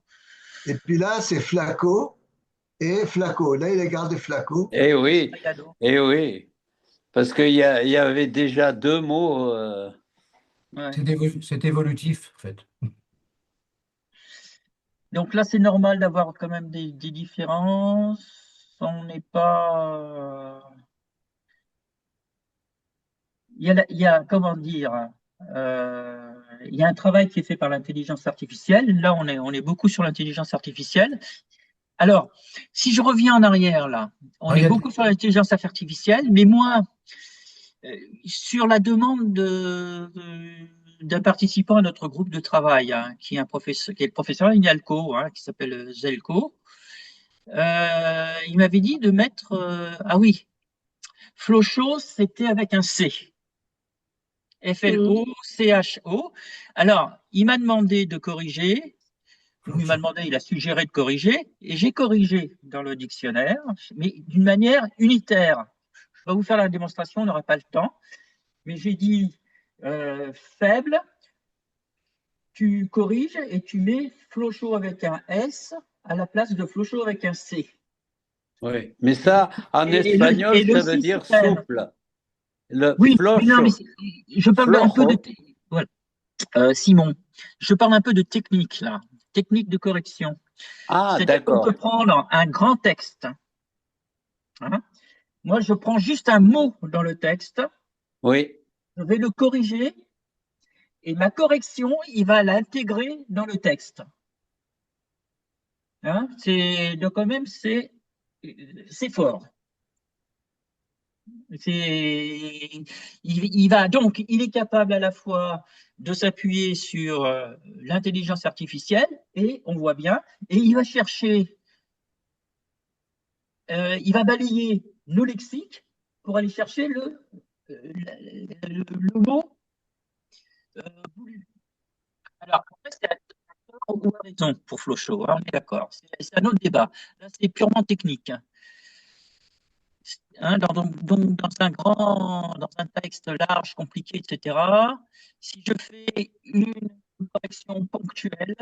Et puis là, c'est Flaco et Flaco. Là, il a gardé Flaco. Eh oui, Cadeau. eh oui. Parce qu'il y avait déjà deux mots. Ouais. C'est évolutif, en fait. Donc là, c'est normal d'avoir quand même des différences. On n'est pas. Il y a, comment dire, il y a un travail qui est fait par l'intelligence artificielle. Là, on est beaucoup sur l'intelligence artificielle. Alors, si je reviens en arrière, là, on Ah, il est y a- beaucoup sur l'intelligence artificielle, mais moi, sur la demande d'un participant à notre groupe de travail, hein, qui est le professeur Ignalco, hein, qui s'appelle Zelko, il m'avait dit de mettre, ah oui, Flocho, c'était avec un C. F-L-O-C-H-O. Alors, il m'a demandé de corriger, ou il m'a demandé, il a suggéré de corriger, et j'ai corrigé dans le dictionnaire, mais d'une manière unitaire. Je vais vous faire la démonstration, on n'aura pas le temps, mais j'ai dit faible, tu corriges et tu mets Flocho avec un S à la place de Flocho avec un C. Oui. Mais ça, en espagnol, Et le ça veut dire système. souple. Le Oui, flocho. non, mais je parle un peu de. Flojo. Voilà. Simon, je parle un peu de technique, là. Technique de correction. Ah, C'est-à-dire qu'on peut d'accord. prendre un grand texte. Hein. Moi, je prends juste un mot dans le texte, Oui. je vais le corriger, et ma correction, il va l'intégrer dans le texte. Hein, donc quand même, c'est fort. Il est capable à la fois de s'appuyer sur l'intelligence artificielle, et on voit bien, et il va chercher, il va balayer nos lexiques pour aller chercher le mot voulu. Alors, après, c'est à tort ou à raison pour Flochot, hein, on est d'accord. C'est un autre débat. Là, c'est purement technique. Hein, donc, dans un texte large, compliqué, etc., si je fais une correction ponctuelle,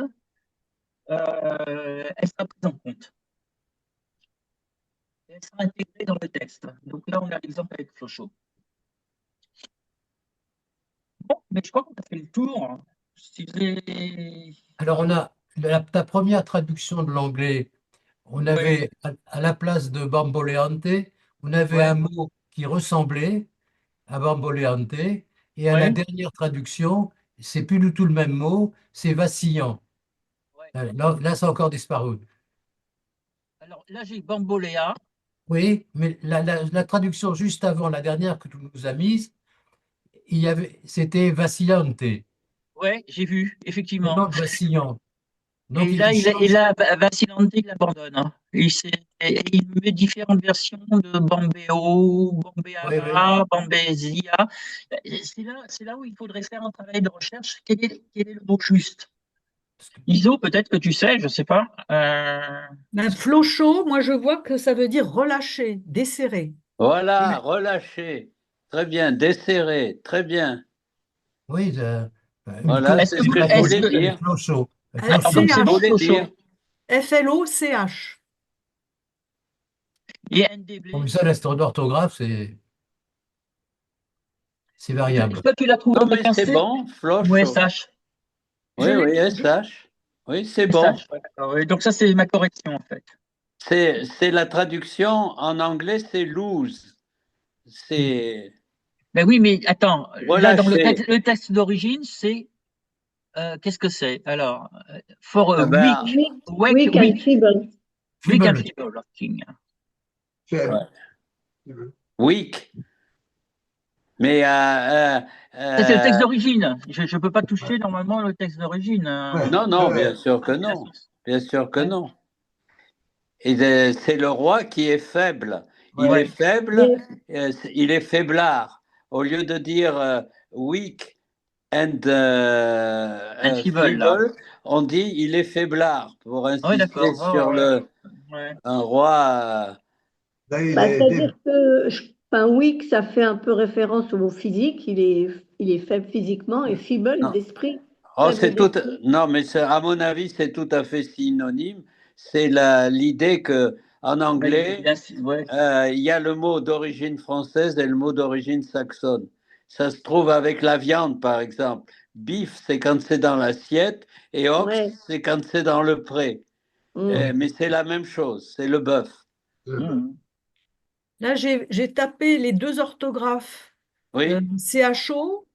elle sera prise en compte. Et elle sera intégrée dans le texte. Donc là, on a l'exemple avec Flochot. Bon, mais je crois qu'on a fait le tour. Si vous avez- Alors, on a ta première traduction de l'anglais, on avait à la place de bamboleante, on avait Ouais. un mot qui ressemblait à bamboleante, et à la Ouais. dernière traduction, c'est plus du tout le même mot, c'est vacillant. Ouais. Là, ça a encore disparu. Alors là, j'ai bamboléa. Oui, mais la traduction juste avant, la dernière que tu nous as mise, c'était vacillante, Ouais, j'ai vu, le effectivement. nom de vacillant. Donc, Et il là, change. Vacillante, il abandonne. Hein. Et il met différentes versions de Bambéo, Oui, oui. Bambéara, Bambésia. C'est là où il faudrait faire un travail de recherche. Quel est le mot juste? ISO, peut-être que tu sais, je ne sais pas. Un flochot, moi je vois que ça veut dire relâcher, desserrer. Voilà, relâcher. Très bien, desserrer. Très bien. Oui, Voilà, Est-ce c'est que ce vous, que je est-ce voulais que, dire. flochot. alors, donc c'est Je bon, CH, voulais Flochot. dire. FLOCH. Et NDB. Comme ça, l'histoire d'orthographe, c'est variable. Toi, tu l'as trouvé Non, mais avec un c'est C bon, ou floche. SH? Je Oui, oui, l'ai- SH. Oui, c'est bon. SH, ouais, d'accord, oui. Donc ça, c'est ma correction, en fait. C'est la traduction en anglais, c'est lose. C'est Ben oui, mais attends, là, dans relâcher. le texte d'origine, c'est qu'est-ce que c'est? Alors, for a Eh ben, Weak and feeble. weak and Feeble. feeble king. Faible. ouais, weak. Mais Ça, c'est le texte euh, d'origine. Je ne peux pas toucher normalement le texte d'origine. Ouais, non, non, ouais, bien sûr que C'est la non. source. Bien sûr que Ouais. non. Et c'est le roi qui est faible. Il Ouais. est faible, il est faiblard. Au lieu de dire weak and Un feeble, là. feeble, on dit il est faiblard pour Ah ouais, insister d'accord. sur Ouais. un roi. là, il Bah, est c'est-à-dire que, enfin, weak, ça fait un peu référence au mot physique. Il est faible physiquement et feeble Non. d'esprit. Oh, Faible tout. d'esprit. Non, mais à mon avis, c'est tout à fait synonyme. C'est l'idée que en anglais, Ouais. il y a le mot d'origine française et le mot d'origine saxonne. Ça se trouve avec la viande, par exemple. Beef, c'est quand c'est dans l'assiette, et ox, Ouais. c'est quand c'est dans le pré. Mais c'est la même chose, c'est le bœuf. Mmh. Là, j'ai tapé les deux orthographes. Oui, CHO,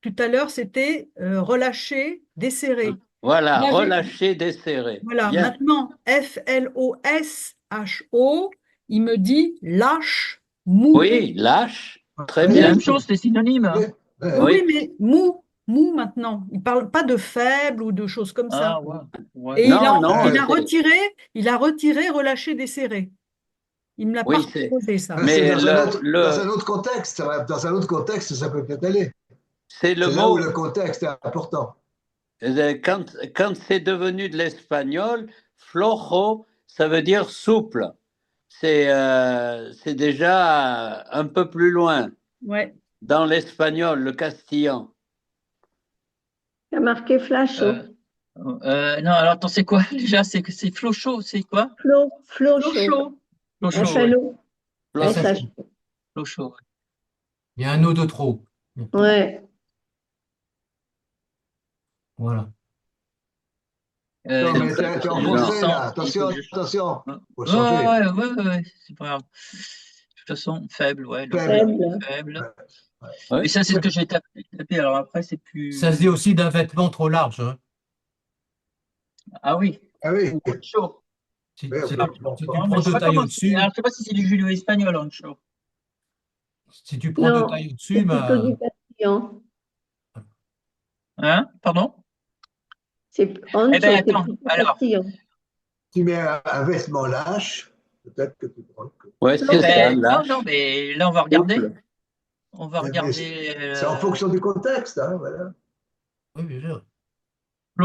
tout à l'heure, c'était relâcher, desserrer. voilà, Là, relâcher, desserrer. voilà, Bien. maintenant, FLOSHO, il me dit lâche, mou. Oui, lâche, très C'est la bien. même chose, c'est synonyme. oui, Oui, Oui, mais mou maintenant. Il parle pas de faible ou de choses comme ça. Ah, ouais. Et non, non, il a retiré, relâché, desserré. Il me l'a pas oui, proposé, ça. ben, c'est mais dans un autre contexte. Dans un autre contexte, ça peut peut-être aller. c'est le C'est là où mot. le contexte est important. Quand c'est devenu de l'espagnol, flojo, ça veut dire souple. C'est déjà un peu plus loin Ouais. dans l'espagnol, le castillan. Il a marqué flash. Non, alors attends, c'est quoi déjà? C'est Flochot, c'est quoi? Flow Chaud, show. chaud. Flochot, ouais. FLO. SH. Flochot. Il y a un eau de trop. Ouais. Voilà. Non, mais Donc, t'es non. enfoncé là. Attention, attention. Faut changer. Ouais, c'est pas grave. De toute façon, faible, ouais. Donc, Faible. faible. Ouais. Et ça, c'est ce que j'ai tapé. Alors après, c'est plus. Ça se dit aussi d'un vêtement trop large, hein. Ah oui. Ah oui. Ou ancho. Si, Oui, si bon, tu, bon, si bon. tu Non, mais prends je sais deux pas tailles comment c'est. au-dessus, Alors, je sais pas si c'est du judéo-espagnol, ancho. si tu prends deux Non, tailles c'est au-dessus, plutôt du castillan. Hein? Pardon? C'est Eh ancho, ben, c'est attends. plutôt Alors, castillan. Tu mets un vêtement lâche, peut-être que tu prends. Ouais, Flow c'est ça, show. non, lâche. non, mais là, on va regarder. Souple. On va Mais regarder. c'est en fonction du contexte, hein, voilà. oui, bien sûr.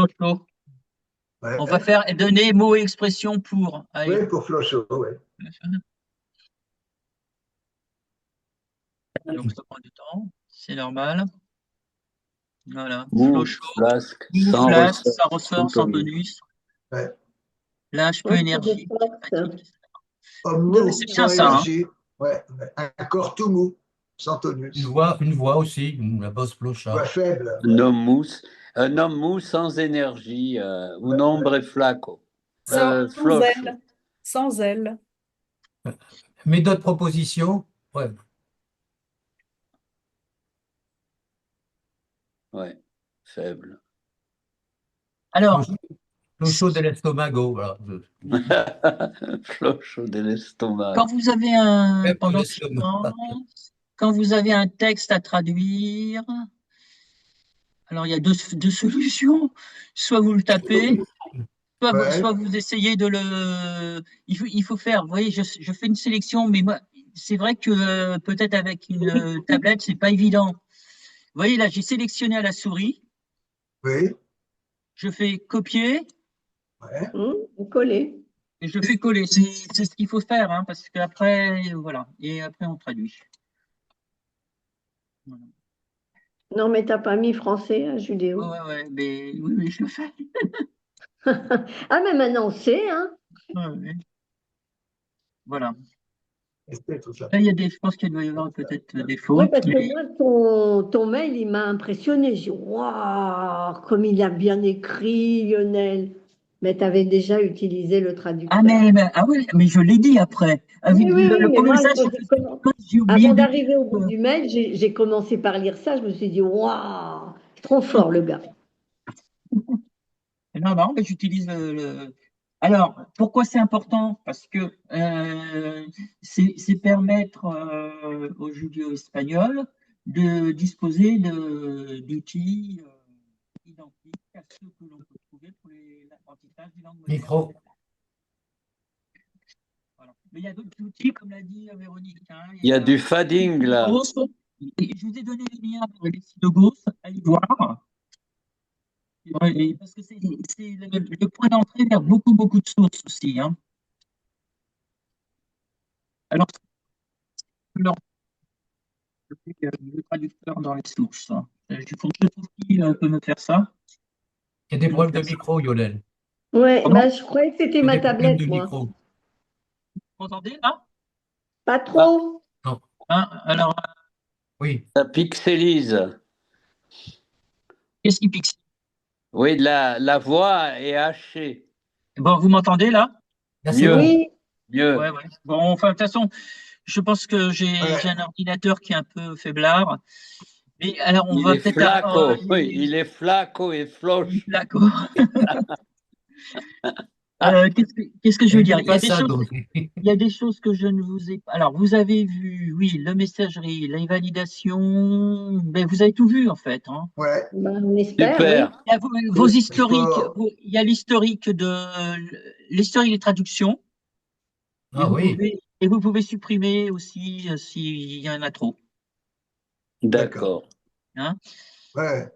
Flocho. Ouais. On va faire donner mots et expressions pour. Allez. Oui, pour Flocho, oui. Donc ça prend du temps, c'est normal. Voilà. Mou, Flocho, flasque, mou, sans flasque, ressort, ça ressort, sans tonus. Ouais. Lâche, peu Ouais, énergie, c'est de fatigue. Homme De- mou, C'est bien sans ça, hein. énergie. Ouais. Un corps tout mou, sans tonus. Une voix aussi, la bosse Voix Flochard. faible. un homme mou sans énergie, un Ouais, hombre flaco. Sans Flocho. elle. Sans elle. Mais d'autres propositions? Ouais. Ouais, faible. Alors, Flocho de l'estomago, voilà. Flocho de l'estomac. quand vous avez un, Même de pendant l'estomac. quand vous avez un texte à traduire, alors il y a deux solutions. Soit vous le tapez, soit ouais. vous essayez de le. Il faut faire. Vous voyez, je fais une sélection, mais moi, c'est vrai que peut-être avec une tablette, c'est pas évident. Vous voyez, là, j'ai sélectionné à la souris, Oui. je fais copier Ouais. Coller. et je fais coller. C'est ce qu'il faut faire, hein, parce qu'après, voilà. Et après, on traduit. Voilà. Non, mais t'as pas mis français à judéo. Ouais, mais oui, je le fais. Ah, mais maintenant on sait, hein. Ouais. Voilà. C'était tout ça. Là, je pense qu'il doit y avoir peut-être des Oui, fautes, parce que mais moi, ton mail, il m'a impressionné. J'ai dit, waouh, comme il a bien écrit, Lionel. Mais tu avais déjà utilisé le traducteur. ah oui, mais je l'ai dit après. Oui, oui, oui, Le mais premier moi, message, j'ai oublié avant de d'arriver au bout dire. du mail, j'ai commencé par lire ça. Je me suis dit, waouh, c'est trop fort, le gars. Non, mais j'utilise Alors, pourquoi c'est important? Parce que c'est permettre aux judéo-espagnols de disposer d'outils identiques à ceux que l'on peut trouver pour l'apprentissage des langues modernes. Micro. Voilà. Mais il y a d'autres outils, comme l'a dit Véronique. Hein. Il y a du fading là. Je vous ai donné les liens pour les sites de Gauss, allez voir. Parce que c'est le point d'entrée vers beaucoup de sources aussi. Hein. Alors, le traducteur dans les sources. Je trouve qui peut me faire ça. Il y a des problèmes de micro, Lionel. Ouais, bah, je croyais que c'était Il y a ma des problèmes tablette, de moi. micro. Vous entendez là? Pas trop. Non. Hein, alors, Oui. Ça pixelise. qu'est-ce qui pique? Oui, la voix est hachée. Bon, vous m'entendez là? Là, c'est Mieux. bon. Oui. Mieux. Ouais. Bon, enfin, de toute façon, je pense que j'ai un ordinateur qui est un peu faiblard. Mais alors, on Il va est peut-être. flaco. Oui, il est flaco et floche. D'accord. Qu'est-ce que je veux dire? Il y a des Façade, choses. Il y a des choses que je ne vous ai pas. Alors, vous avez vu, oui, le messagerie, les validations, ben, vous avez tout vu en fait. Hein. Ouais. Bah, on espère, Super. oui. Il y a vos historiques, il y a l'historique des traductions, Ah oui. et vous pouvez supprimer aussi s'il y en a trop. D'accord. Hein. Ouais.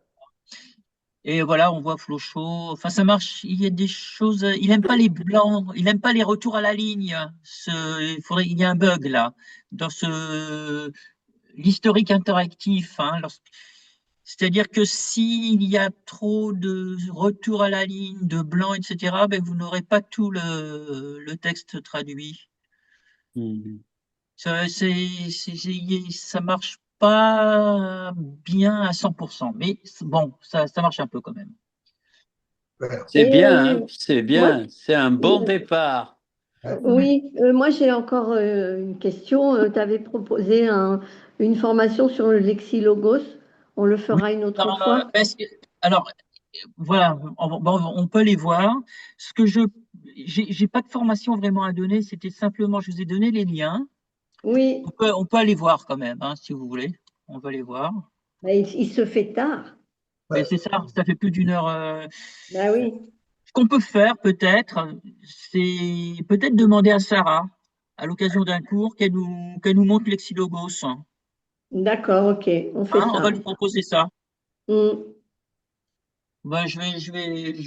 Et voilà, on voit Flocho. Enfin, ça marche. Il y a des choses. Il n'aime pas les blancs. Il n'aime pas les retours à la ligne. Il y a un bug là dans l'historique interactif. Hein, c'est-à-dire que s'il y a trop de retours à la ligne, de blanc, etc., ben, vous n'aurez pas tout le texte traduit. Mhm. Ça marche pas bien à 100%, mais bon, ça marche un peu quand même. C'est Et, bien, hein, c'est bien. moi, C'est un bon départ. oui, moi j'ai encore une question. Tu avais proposé une formation sur le lexilogos. On le Oui, fera une autre fois. alors, voilà, on peut les voir. Ce que j'ai pas de formation vraiment à donner, c'était simplement, je vous ai donné les liens. Oui, On peut aller voir quand même, hein, si vous voulez. On va les voir. bah, il se fait tard. Mais c'est ça, ça fait plus d'une heure. Bah oui. Ce qu'on peut faire peut-être, c'est peut-être demander à Sarah, à l'occasion d'un cours, qu'elle nous montre l'exilogos. Hein, D'accord, ok, on fait on va ça. lui proposer ça. Mm. Ben, je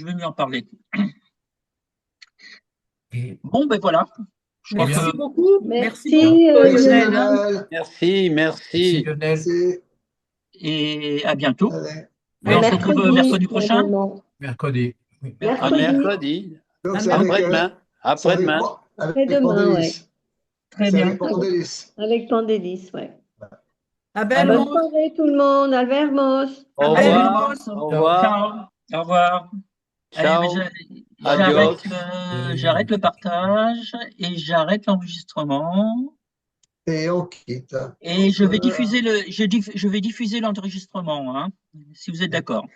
vais mieux en parler. Et Bon, ben voilà. Je crois Merci que beaucoup. Merci, beaucoup, Merci Lionel, hein. Lionel. Merci, merci merci. Lionel. Merci. et à bientôt. Allez. Et on se retrouve mercredi prochain. normalement. Mercredi. Oui. À Mercredi. mercredi. Donc, À c'est avec, Après-demain. c'est Après-demain. avec Après-demain, Pandélis. Très C'est bien. avec Pandélis. Avec Pandélis, ouais. À Bonne Belmont. soirée tout le monde. Albert Moss. Au À revoir. Belmont. Au revoir. Ciao. Au revoir. Allez, mais Ciao. j'arrête, Adios. j'arrête le partage et j'arrête l'enregistrement. Et on quitte. Et je vais diffuser je vais diffuser l'enregistrement, hein, si vous êtes d'accord.